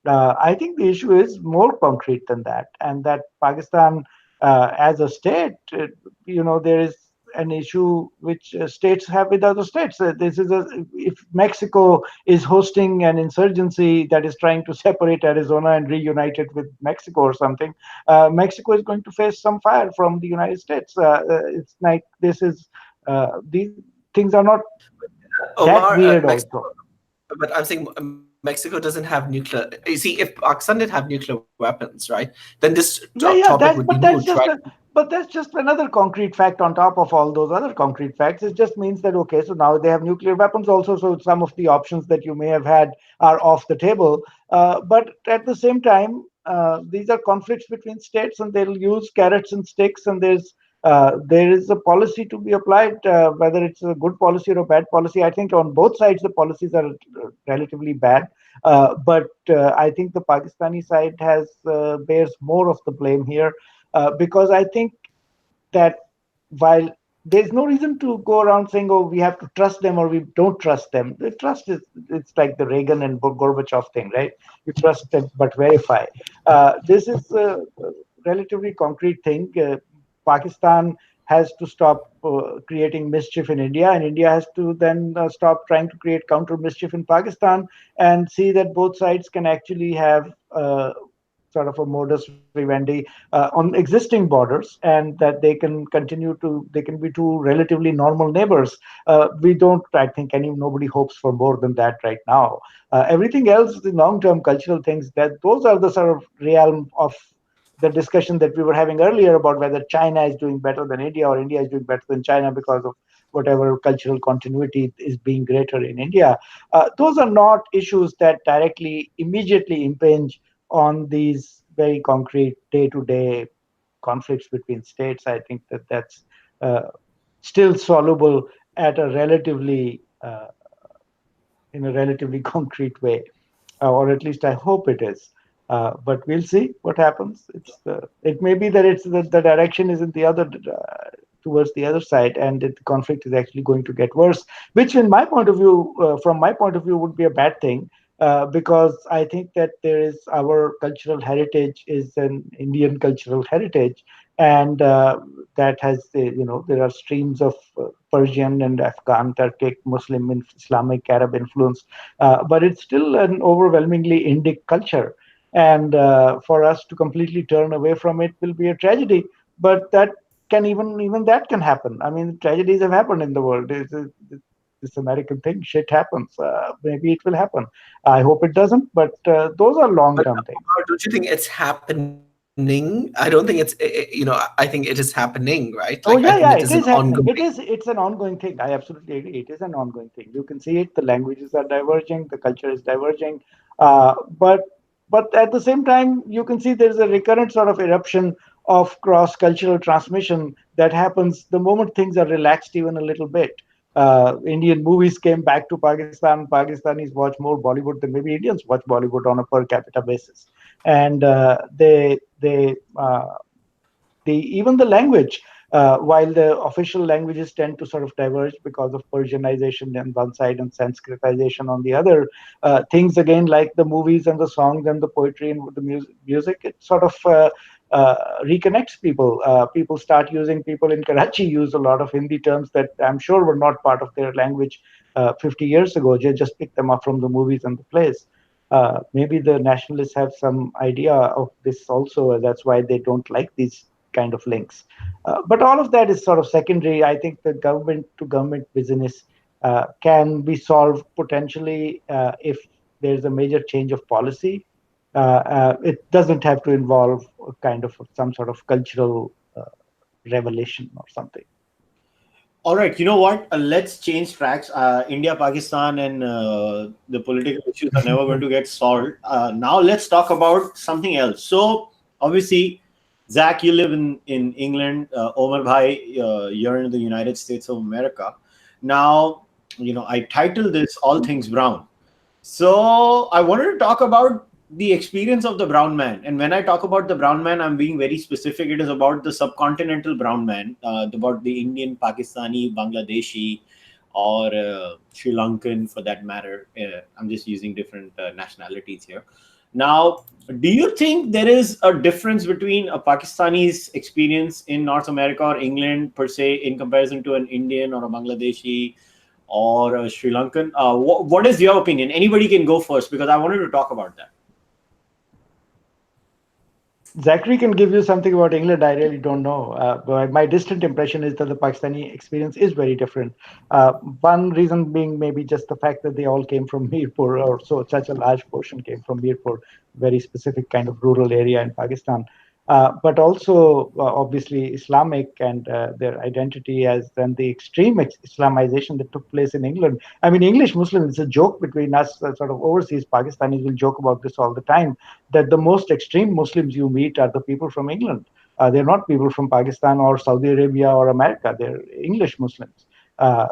Speaker 2: I think the issue is more concrete than that, and that Pakistan, as a state, there is an issue which states have with other states. If Mexico is hosting an insurgency that is trying to separate Arizona and reunite it with Mexico or something, Mexico is going to face some fire from the United States. It's like these things are not that
Speaker 3: Omar,
Speaker 2: weird
Speaker 3: Mexico,
Speaker 2: also.
Speaker 3: but I'm saying Mexico doesn't have nuclear. You see, if Pakistan did have nuclear weapons, right, then this
Speaker 2: Yeah,
Speaker 3: topic would be moot, right?
Speaker 2: but that's just another concrete fact on top of all those other concrete facts. It just means that, okay, so now they have nuclear weapons also, so some of the options that you may have had are off the table. But at the same time, these are conflicts between states, and they'll use carrots and sticks, and there is a policy to be applied, whether it's a good policy or a bad policy. I think on both sides the policies are relatively bad, but I think the Pakistani side bears more of the blame here, because I think that while there's no reason to go around saying, oh, we have to trust them or we don't trust them. The trust is, it's like the Reagan and Gorbachev thing, right? You trust them but verify. This is a relatively concrete thing. Pakistan has to stop creating mischief in India, and India has to then stop trying to create counter mischief in Pakistan, and see that both sides can actually have sort of a modus vivendi on existing borders, and that they can be two relatively normal neighbors. We don't, I think, nobody hopes for more than that right now. Everything else, the long-term cultural things, that those are the sort of realm of the discussion that we were having earlier about whether China is doing better than India or India is doing better than China because of whatever cultural continuity is being greater in India. Those are not issues that directly, immediately impinge on these very concrete day-to-day conflicts between states. I think that's still soluble at a relatively in a relatively concrete way, or at least I hope it is. But we'll see what happens. It may be that the direction is in the other towards the other side, and the conflict is actually going to get worse, which, in my point of view, from my point of view, would be a bad thing. Because I think that our cultural heritage is an Indian cultural heritage, and that has, there are streams of Persian and Afghan, Turkic, Muslim, Islamic, Arab influence, but it's still an overwhelmingly Indic culture. And for us to completely turn away from it will be a tragedy. But that can even that can happen. I mean, tragedies have happened in the world. This American thing, shit happens. Maybe it will happen. I hope it doesn't. But those are
Speaker 3: But
Speaker 2: long-term things.
Speaker 3: don't you think it's happening? I don't think I think it is happening, right?
Speaker 2: Oh
Speaker 3: Like, I think
Speaker 2: yeah,
Speaker 3: it
Speaker 2: it
Speaker 3: is an
Speaker 2: is happening.
Speaker 3: ongoing.
Speaker 2: It's an ongoing thing. I absolutely agree. It is an ongoing thing. You can see it. The languages are diverging. The culture is diverging. But at the same time, you can see there's a recurrent sort of eruption of cross-cultural transmission that happens the moment things are relaxed even a little bit. Indian movies came back to Pakistan. Pakistanis watch more Bollywood than maybe Indians watch Bollywood on a per capita basis, and even the language, while the official languages tend to sort of diverge because of Persianization on one side and Sanskritization on the other, things again like the movies and the songs and the poetry and the music, it sort of reconnects people. People in Karachi use a lot of Hindi terms that I'm sure were not part of their language 50 years ago. They just picked them up from the movies and the plays. Maybe the nationalists have some idea of this also. That's why they don't like these kind of links. But all of that is sort of secondary. I think the government to government business can be solved potentially if there's a major change of policy. It doesn't have to involve a kind of some sort of cultural revelation or something.
Speaker 1: All right, you know what? Let's change tracks. India, Pakistan, and the political issues are never going to get solved. Now let's talk about something else. So obviously, Zach, you live in England. Omar Bhai, you're in the United States of America. Now, I titled this All Things Brown. So I wanted to talk about the experience of the brown man. And when I talk about the brown man, I'm being very specific. It is about the subcontinental brown man, about the Indian, Pakistani, Bangladeshi, or Sri Lankan for that matter. I'm just using different nationalities here. Now, do you think there is a difference between a Pakistani's experience in North America or England per se in comparison to an Indian or a Bangladeshi or a Sri Lankan? What is your opinion? Anybody can go first because I wanted to talk about that.
Speaker 2: Zachary can give you something about England. I really don't know. But my distant impression is that the Pakistani experience is very different. One reason being maybe just the fact that they all came from Mirpur, or so such a large portion came from Mirpur, very specific kind of rural area in Pakistan. But also, obviously, Islamic and their identity as then the extreme Islamization that took place in England. I mean, English Muslims, it's a joke between us, sort of overseas Pakistanis will joke about this all the time, that the most extreme Muslims you meet are the people from England. They're not people from Pakistan or Saudi Arabia or America. They're English Muslims.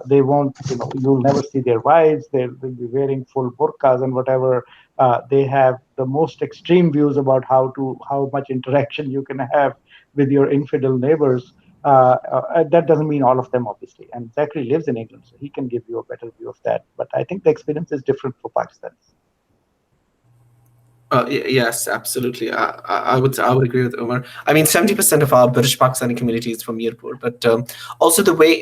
Speaker 2: They won't, you'll never see their wives. They'll be wearing full burqas and whatever. They have the most extreme views about how much interaction you can have with your infidel neighbors. That doesn't mean all of them, obviously. And Zachary lives in England, so he can give you a better view of that. But I think the experience is different for Pakistanis.
Speaker 3: Yes, absolutely. I would agree with Umar. I mean, 70% of our British Pakistani community is from Mirpur, but also the way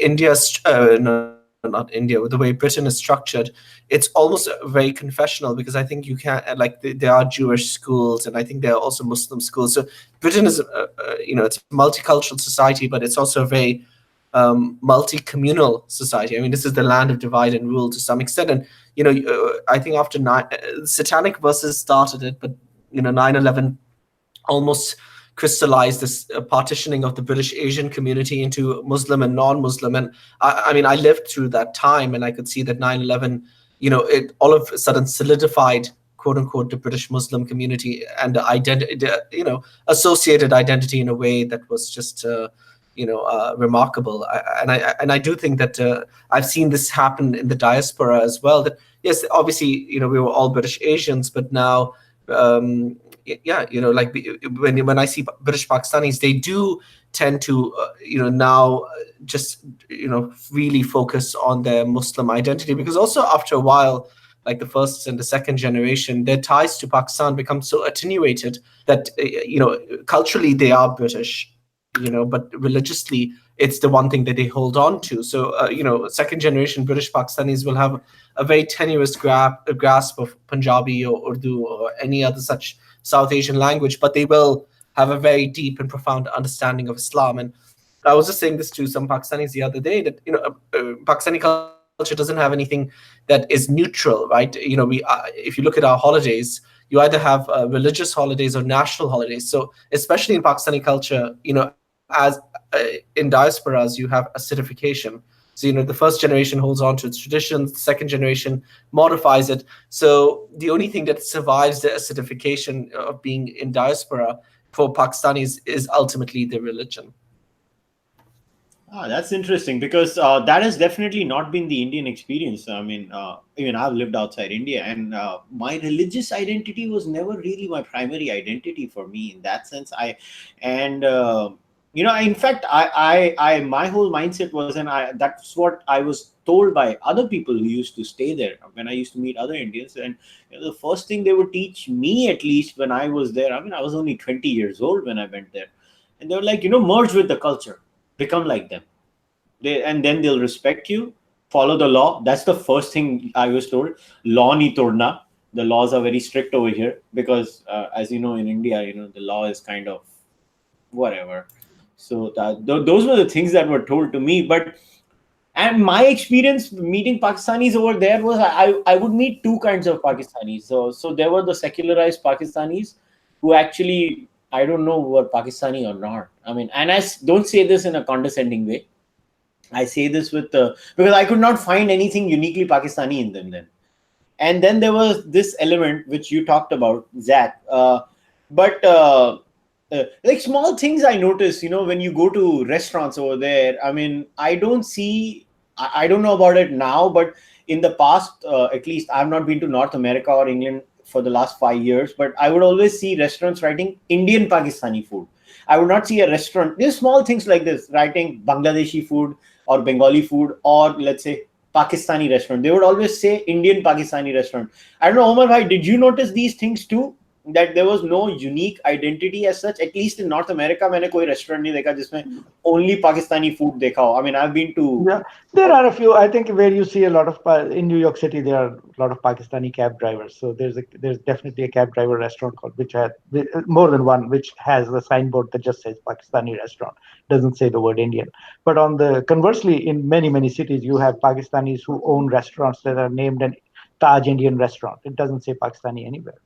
Speaker 3: not India, the way Britain is structured, it's almost very confessional because I think you can there are Jewish schools and I think there are also Muslim schools. So Britain is it's a multicultural society, but it's also a very multi-communal society. I mean, this is the land of divide and rule to some extent, and I think after satanic verses started it, but 9/11 almost crystallized this partitioning of the British Asian community into Muslim and non-Muslim. And I mean, I lived through that time and I could see that 9/11, it all of a sudden solidified, quote unquote, the British Muslim community and the identity, associated identity in a way that was just, remarkable. And I do think that I've seen this happen in the diaspora as well, that yes, obviously, we were all British Asians, but now, when I see British Pakistanis, they do tend to, now just, really focus on their Muslim identity, because also after a while, like the first and the second generation, their ties to Pakistan become so attenuated that, culturally they are British, but religiously it's the one thing that they hold on to. So, second generation British Pakistanis will have a very tenuous grasp of Punjabi or Urdu or any other such South Asian language, but they will have a very deep and profound understanding of Islam. And I was just saying this to some Pakistanis the other day, that Pakistani culture doesn't have anything that is neutral, right? If you look at our holidays, you either have religious holidays or national holidays. So especially in Pakistani culture, as in diasporas, you have acidification. So, the first generation holds on to its traditions, the second generation modifies it. So the only thing that survives the acidification of being in diaspora for Pakistanis is ultimately the religion.
Speaker 1: That's interesting, because that has definitely not been the Indian experience. I mean, even I've lived outside India, and my religious identity was never really my primary identity for me in that sense. In fact, I my whole mindset was, and that's what I was told by other people who used to stay there when I used to meet other Indians. And the first thing they would teach me, at least when I was there, I mean, I was only 20 years old when I went there, and they were like, merge with the culture, become like them. And then they'll respect you, follow the law. That's the first thing I was told. Law ni todna. The laws are very strict over here because, as you know, in India, the law is kind of whatever. So those were the things that were told to me. And my experience meeting Pakistanis over there was I would meet two kinds of Pakistanis. So there were the secularized Pakistanis who actually, I don't know, were Pakistani or not. I mean, and I don't say this in a condescending way. I say this because I could not find anything uniquely Pakistani in them then. And then there was this element which you talked about, Zach. Like small things I noticed, when you go to restaurants over there, I mean, I don't know about it now, but in the past, at least I've not been to North America or England for the last 5 years, but I would always see restaurants writing Indian Pakistani food. I would not see a restaurant. There's small things like this, writing Bangladeshi food or Bengali food, or let's say Pakistani restaurant. They would always say Indian Pakistani restaurant. I don't know, Omar bhai, did you notice these things too? that there was no unique identity as such. At least in North America, मैंने कोई restaurant नहीं देखा जिसमें only Pakistani food देखा हो. I mean, I've been to.
Speaker 2: Yeah, there are a few. I think where you see a lot of in New York City, there are a lot of Pakistani cab drivers. So there's definitely a cab driver restaurant called which has more than one, which has a signboard that just says Pakistani restaurant, doesn't say the word Indian. But on the conversely, in many cities, you have Pakistanis who own restaurants that are named an Taj Indian restaurant. It doesn't say Pakistani anywhere.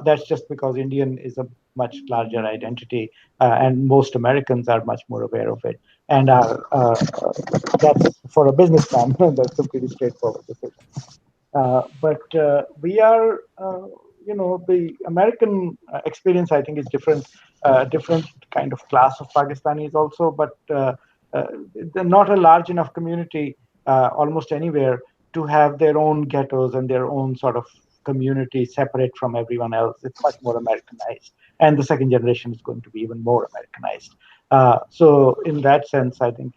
Speaker 2: That's just because Indian is a much larger identity, and most Americans are much more aware of it. And that's for a businessman. That's a pretty straightforward decision. But we are, the American experience, I think, is different. Different kind of class of Pakistanis also, but they're not a large enough community almost anywhere to have their own ghettos and their own sort of community separate from everyone else. It's much more Americanized, and the second generation is going to be even more Americanized. So in that sense, I think,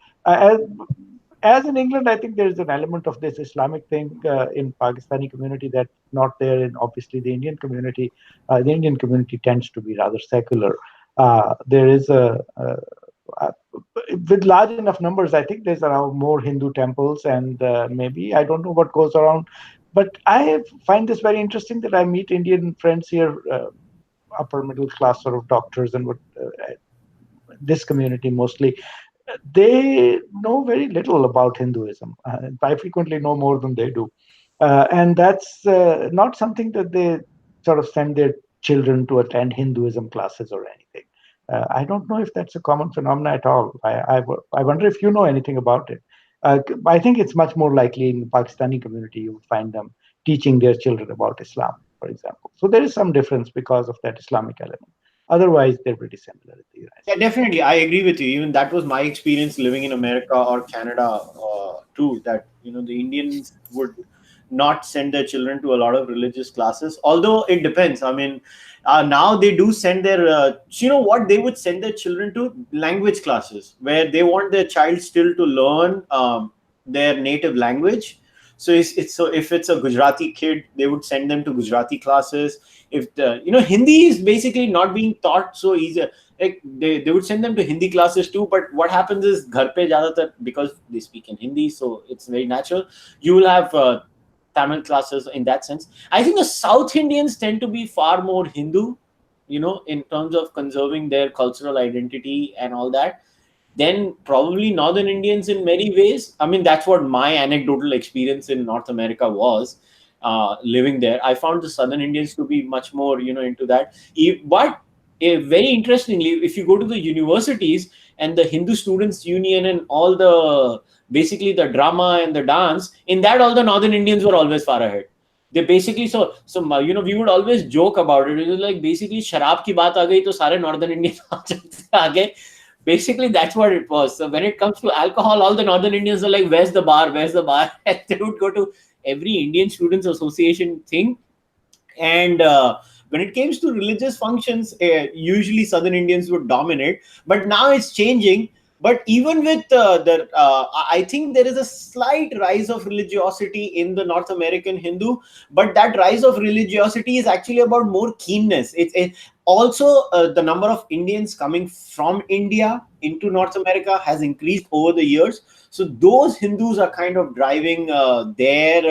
Speaker 2: as in England, I think there's an element of this Islamic thing in Pakistani community that's not there in obviously the Indian community. The Indian community tends to be rather secular. There is with large enough numbers, I think there's around more Hindu temples, and maybe I don't know what goes around. But I find this very interesting that I meet Indian friends here, upper middle class sort of doctors, and this community mostly. They know very little about Hinduism. I frequently know more than they do. And that's not something that they sort of send their children to attend Hinduism classes or anything. I don't know if that's a common phenomenon at all. I wonder if you know anything about it. I think it's much more likely in the Pakistani community you would find them teaching their children about Islam, for example. So there is some difference because of that Islamic element. Otherwise, they're pretty similar.
Speaker 1: Yeah, definitely. I agree with you. Even that was my experience living in America or Canada too, that, the Indians would not send their children to a lot of religious classes, although it depends. I mean, now they do send their, what they would send their children to? Language classes, where they want their child still to learn their native language. So if it's a Gujarati kid, they would send them to Gujarati classes. If Hindi is basically not being taught so easy, like they would send them to Hindi classes too. But what happens is, ghar pe zyadatar, because they speak in Hindi, so it's very natural. You will have Tamil classes in that sense. I think the South Indians tend to be far more Hindu, in terms of conserving their cultural identity and all that, then probably Northern Indians in many ways. I mean, that's what my anecdotal experience in North America was, living there. I found the Southern Indians to be much more, into that. But very interestingly, if you go to the universities and the Hindu Students Union and all the, basically the drama and the dance, in that all the Northern Indians were always far ahead. They basically, so we would always joke about it. It was like, basically, sharab ki baat aa gayi, to sare Northern Indians aage. Basically, that's what it was. So when it comes to alcohol, all the Northern Indians are like, where's the bar? Where's the bar? And they would go to every Indian Students Association thing. And when it comes to religious functions, usually Southern Indians would dominate. But now it's changing. But even with I think there is a slight rise of religiosity in the North American Hindu. But that rise of religiosity is actually about more keenness. It's also the number of Indians coming from India into North America has increased over the years. So those Hindus are kind of driving their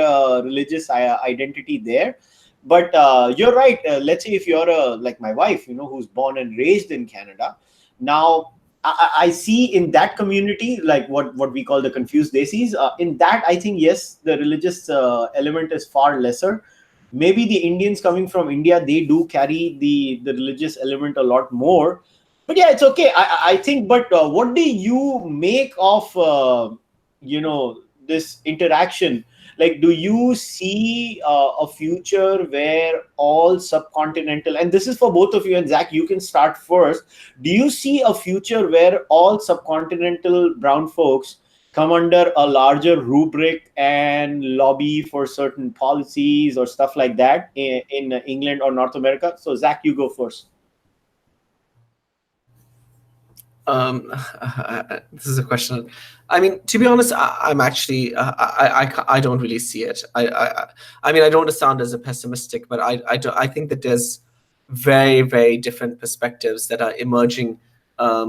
Speaker 1: religious identity there. But you're right. Let's say if you're like my wife, who's born and raised in Canada. Now, I see in that community, like what we call the confused desis, in that, I think, yes, the religious element is far lesser. Maybe the Indians coming from India, they do carry the religious element a lot more. But yeah, it's okay. I think, but what do you make of, this interaction? Like, do you see a future where all subcontinental, and this is for both of you, and Zach, you can start first. Do you see a future where all subcontinental brown folks come under a larger rubric and lobby for certain policies or stuff like that in England or North America? So Zach, you go first.
Speaker 3: This is a question. I mean, to be honest, I'm actually I don't really see it. I mean, I don't want to sound as a pessimistic, but I think that there's very, very different perspectives that are emerging. I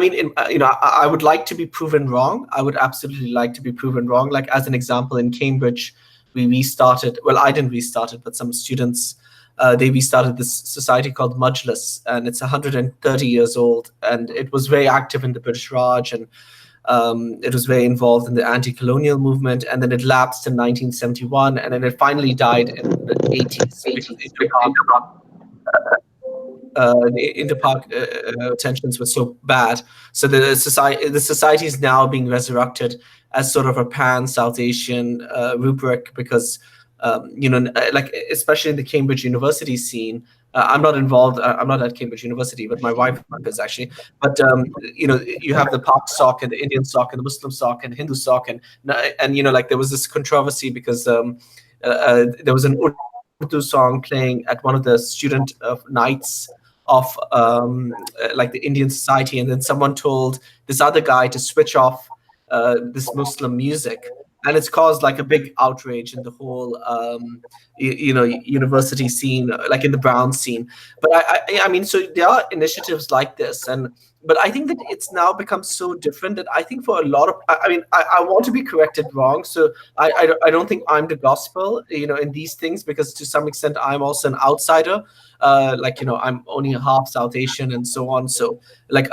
Speaker 3: mean, I would like to be proven wrong. I would absolutely like to be proven wrong. Like, as an example, in Cambridge, we restarted. Well, I didn't restart it, but some students, they restarted this society called Majlis, and it's 130 years old, and it was very active in the British Raj, and it was very involved in the anti-colonial movement, and then it lapsed in 1971, and then it finally died in the 80s because the inter-park tensions were so bad. So the society is now being resurrected as sort of a pan-South Asian rubric, because like, especially in the Cambridge University scene. I'm not involved. I'm not at Cambridge University, but my wife is actually. But you have the Pak sock and the Indian sock and the Muslim sock and Hindu sock, and like, there was this controversy because there was an Urdu song playing at one of the student nights of like the Indian society, and then someone told this other guy to switch off this Muslim music, and it's caused like a big outrage in the whole university scene, like in the Brown scene. But I mean, so there are initiatives like this, but I think that it's now become so different that I think for a lot of, I mean, I want to be corrected wrong. So I don't think I'm the gospel, in these things, because to some extent I'm also an outsider. I'm only a half South Asian and so on. So like,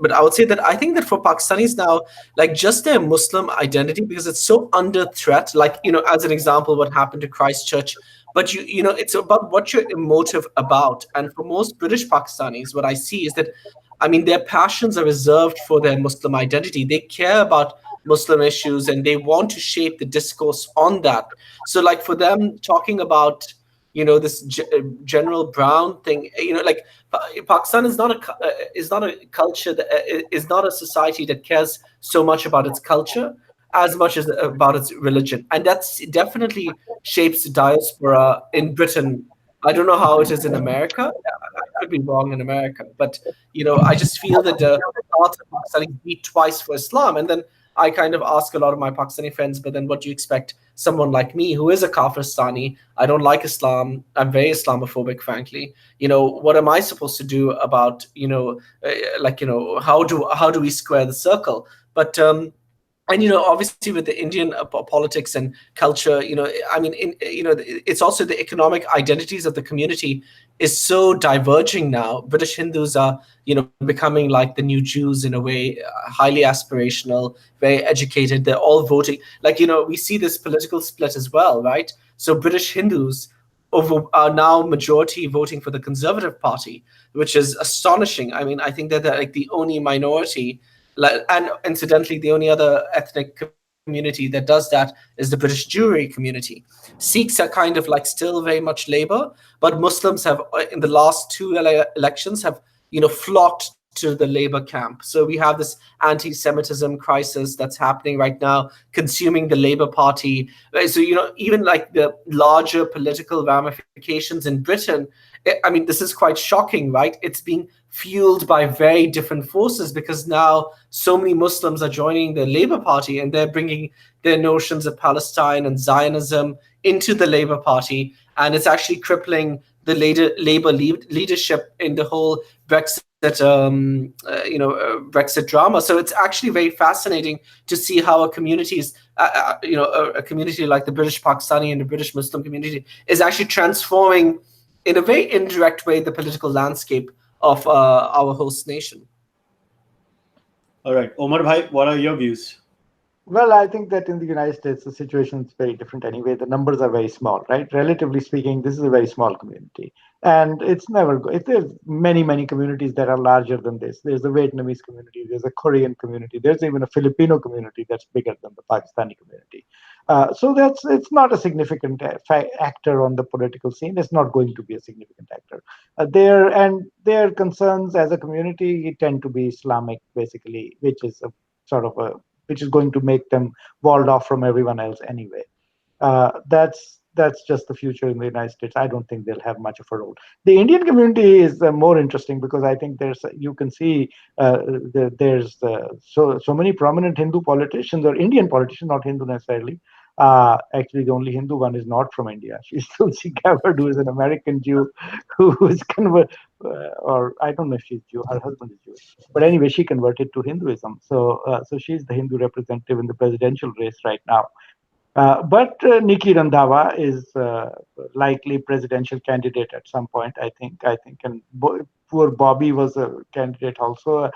Speaker 3: but I would say that I think that for Pakistanis now, like, just their Muslim identity, because it's so under threat, like, as an example, what happened to Christchurch. But it's about what you're emotive about. And for most British Pakistanis, what I see is that, I mean, their passions are reserved for their Muslim identity. They care about Muslim issues and they want to shape the discourse on that. So like, for them, talking about, this general Brown thing, like, Pakistan is not a culture that is not a society that cares so much about its culture as much as about its religion. And that's definitely shapes the diaspora in Britain. I don't know how it is in America. I could be wrong in America, but I just feel that the part of Pakistani beat twice for Islam, and then I kind of ask a lot of my Pakistani friends, but then what do you expect someone like me, who is a Kafiristani? I don't like Islam. I'm very Islamophobic, frankly. What am I supposed to do about how do we square the circle? But and obviously with the Indian politics and culture, I mean, it's also the economic identities of the community is so diverging now. British Hindus are, becoming like the new Jews in a way, highly aspirational, very educated. They're all voting. Like, we see this political split as well, right? So British Hindus are now majority voting for the Conservative Party, which is astonishing. I mean, I think that they're like the only minority. And incidentally, the only other ethnic community that does that is the British Jewry community. Sikhs are kind of like still very much Labour, but Muslims have, in the last two elections, have flocked to the Labour camp. So we have this anti-Semitism crisis that's happening right now, consuming the Labour Party. So even like the larger political ramifications in Britain, I mean, this is quite shocking, right? It's being fueled by very different forces, because now so many Muslims are joining the Labour Party and they're bringing their notions of Palestine and Zionism into the Labour Party, and it's actually crippling the Labour leadership in the whole Brexit Brexit drama. So it's actually very fascinating to see how a community is, a community like the British Pakistani and the British Muslim community is actually transforming in a very indirect way the political landscape of our host nation.
Speaker 1: All right, Omar bhai, what are your views?
Speaker 2: Well, I think that in the United States, the situation is very different anyway. The numbers are very small, right? Relatively speaking, this is a very small community. And it's never, there's many communities that are larger than this. There's a Vietnamese community, there's a Korean community, there's even a Filipino community that's bigger than the Pakistani community. So it's not a significant actor on the political scene. It's not going to be a significant actor. Their concerns as a community tend to be Islamic, basically, which is which is going to make them walled off from everyone else anyway. That's just the future in the United States. I don't think they'll have much of a role. The Indian community is more interesting because I think there's so many prominent Hindu politicians, or Indian politicians, not Hindu necessarily, Actually, the only Hindu one is not from India. She's Tulsi Gabbard, who is an American Jew who was or I don't know if she's Jew. Her husband is Jewish, but anyway, she converted to Hinduism. So she's the Hindu representative in the presidential race right now. But Nikki Randhawa is likely presidential candidate at some point, I think. And poor Bobby was a candidate also.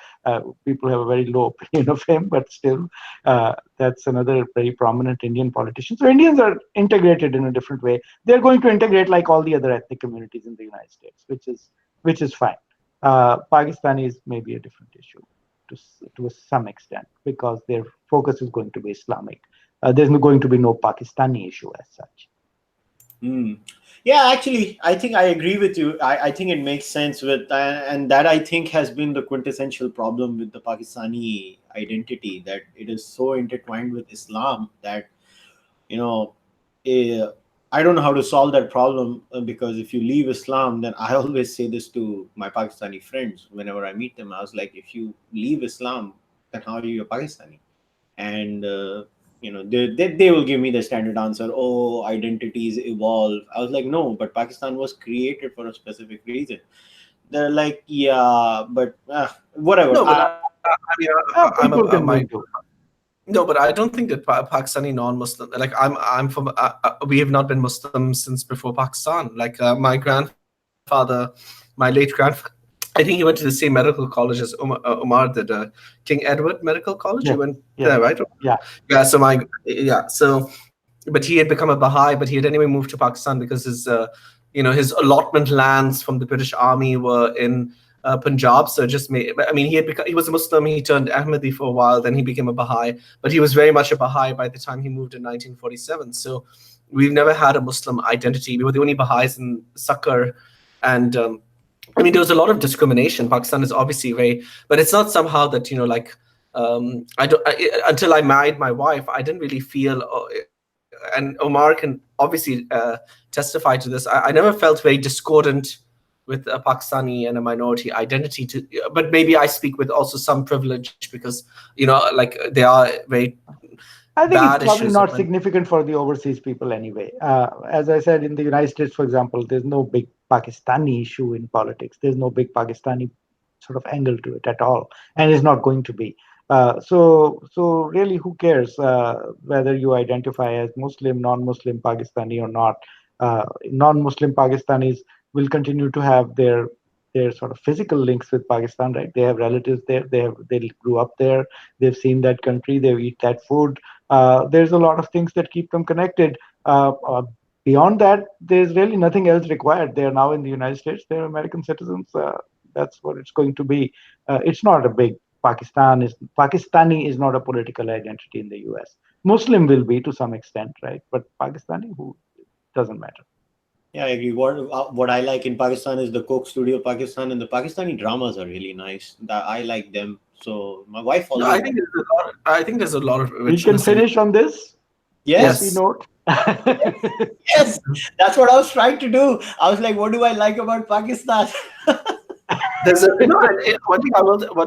Speaker 2: People have a very low opinion of him, but still, that's another very prominent Indian politician. So Indians are integrated in a different way. They're going to integrate like all the other ethnic communities in the United States, which is fine. Pakistanis may be a different issue to some extent because their focus is going to be Islamic. There's going to be no Pakistani issue as such.
Speaker 1: Yeah, actually, I think I agree with you. I think it makes sense and that I think has been the quintessential problem with the Pakistani identity, that it is so intertwined with Islam that, I don't know how to solve that problem because if you leave Islam, then I always say this to my Pakistani friends whenever I meet them. I was like, if you leave Islam, then how are you a Pakistani? And they will give me the standard answer, oh, identities evolve. I was like, no, but Pakistan was created for a specific reason. They're like, yeah, but whatever.
Speaker 3: No, but no, but I don't think that Pakistani non-Muslim, like I'm from, we have not been Muslim since before Pakistan. Like my grandfather, my late grandfather, I think he went to the same medical college as Umar did, King Edward Medical College.
Speaker 2: Yeah.
Speaker 3: He went there, right?
Speaker 2: Yeah.
Speaker 3: So but he had become a Baha'i, but he had anyway moved to Pakistan because his allotment lands from the British Army were in Punjab. So he was a Muslim. He turned Ahmadi for a while, then he became a Baha'i. But he was very much a Baha'i by the time he moved in 1947. So we've never had a Muslim identity. We were the only Baha'is in Saqqar, and there was a lot of discrimination. Pakistan is obviously but it's not somehow that, until I married my wife, I didn't really feel, and Omar can obviously testify to this, I never felt very discordant with a Pakistani and a minority identity, but maybe I speak with also some privilege because, they are very
Speaker 2: I think it's probably not significant for the overseas people anyway. As I said, in the United States, for example, there's no big Pakistani issue in politics. There's no big Pakistani sort of angle to it at all, and it's not going to be. So really, who cares whether you identify as Muslim, non-Muslim Pakistani or not? Non-Muslim Pakistanis will continue to have their sort of physical links with Pakistan, right? They have relatives there. They grew up there. They've seen that country. They eat that food. There's a lot of things that keep them connected. Beyond that, there's really nothing else required. They are now in the United States. They're American citizens. That's what it's going to be. It's not a big Pakistani is not a political identity in the US. Muslim will be to some extent, right? But Pakistani, who doesn't matter.
Speaker 1: Yeah, I agree. What I like in Pakistan is the Coke Studio Pakistan, and the Pakistani dramas are really nice. I like them. So my wife also.
Speaker 3: No, I think there's a lot of.
Speaker 2: We can finish on this.
Speaker 1: Yes.
Speaker 2: Note.
Speaker 1: Yes, that's what I was trying to do. I was like, what do I like about Pakistan?
Speaker 3: There's one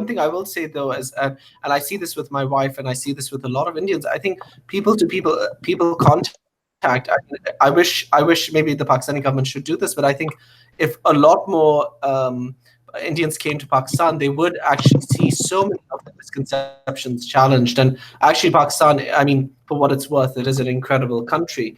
Speaker 3: thing I will say though is, and I see this with my wife, and I see this with a lot of Indians. I think people contact. I wish maybe the Pakistani government should do this, but I think if a lot more Indians came to Pakistan, they would actually see so many of the misconceptions challenged. And actually, Pakistan, for what it's worth, it is an incredible country,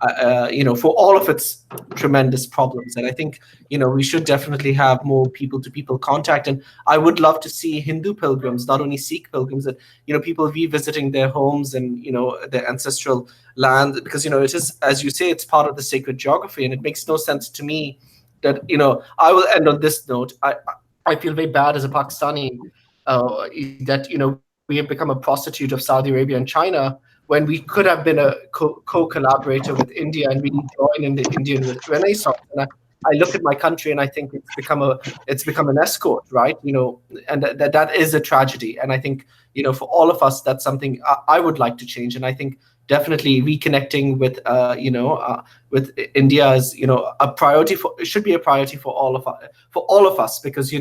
Speaker 3: for all of its tremendous problems. And I think, we should definitely have more people-to-people contact. And I would love to see Hindu pilgrims, not only Sikh pilgrims, that, people revisiting their homes and, their ancestral land, because, it is, as you say, it's part of the sacred geography. And it makes no sense to me that, I will end on this note. I feel very bad as a Pakistani that, we have become a prostitute of Saudi Arabia and China, when we could have been a co-collaborator with India and really join in the Indian Renaissance. And I look at my country and I think it's become an escort, right? And that is a tragedy. And I think, for all of us, that's something I would like to change. And I think definitely reconnecting with India is, a priority should be a priority for all of us, because,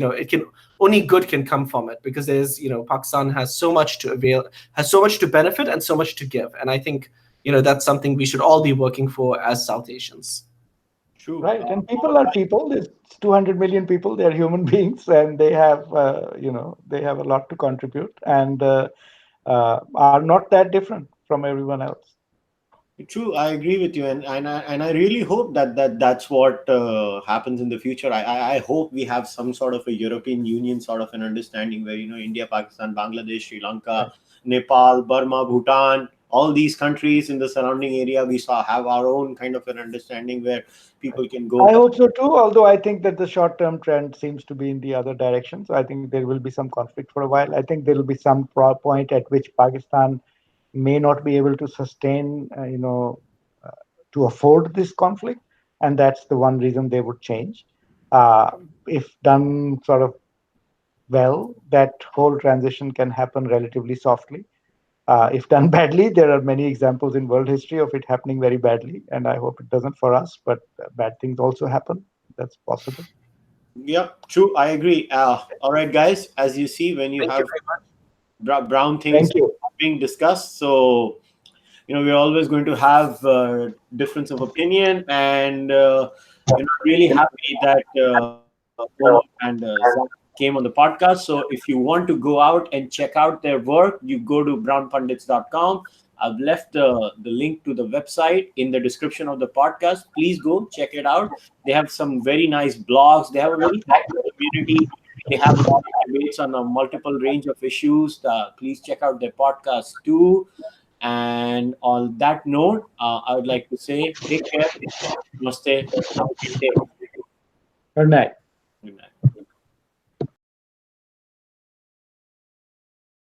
Speaker 3: only good can come from it, because there's, Pakistan has so much to avail, has so much to benefit and so much to give. And I think, that's something we should all be working for as South Asians.
Speaker 1: True.
Speaker 2: Right, and people are people. There's 200 million people. They're human beings, and they have, they have a lot to contribute, and are not that different from everyone else.
Speaker 1: True, I agree with you, and I really hope that's what happens in the future. I hope we have some sort of a European Union sort of an understanding where India, Pakistan, Bangladesh, Sri Lanka, Nepal, Burma, Bhutan, all these countries in the surrounding area, we have our own kind of an understanding where people can go.
Speaker 2: I hope so too, although I think that the short-term trend seems to be in the other direction. So I think there will be some conflict for a while. I think there will be some point at which Pakistan may not be able to sustain, to afford this conflict. And that's the one reason they would change. If done sort of well, that whole transition can happen relatively softly. If done badly, there are many examples in world history of it happening very badly, and I hope it doesn't for us, but bad things also happen. That's possible.
Speaker 1: Yeah, true. I agree. All right, guys, as you see, when you
Speaker 3: Thank
Speaker 1: have
Speaker 3: you very much.
Speaker 1: brown things
Speaker 2: Thank you.
Speaker 1: being discussed, so we're always going to have difference of opinion, and really happy that Momo and Zach came on the podcast. So if you want to go out and check out their work, you go to brownpundits.com. I've left the link to the website in the description of the podcast. Please go check it out. They have some very nice blogs. They have a very active community. They have a lot of debates on a multiple range of issues. Please check out their podcast too. And on that note, I would like to say, take care. Namaste. Have a good day.
Speaker 2: Good night.
Speaker 1: Good night.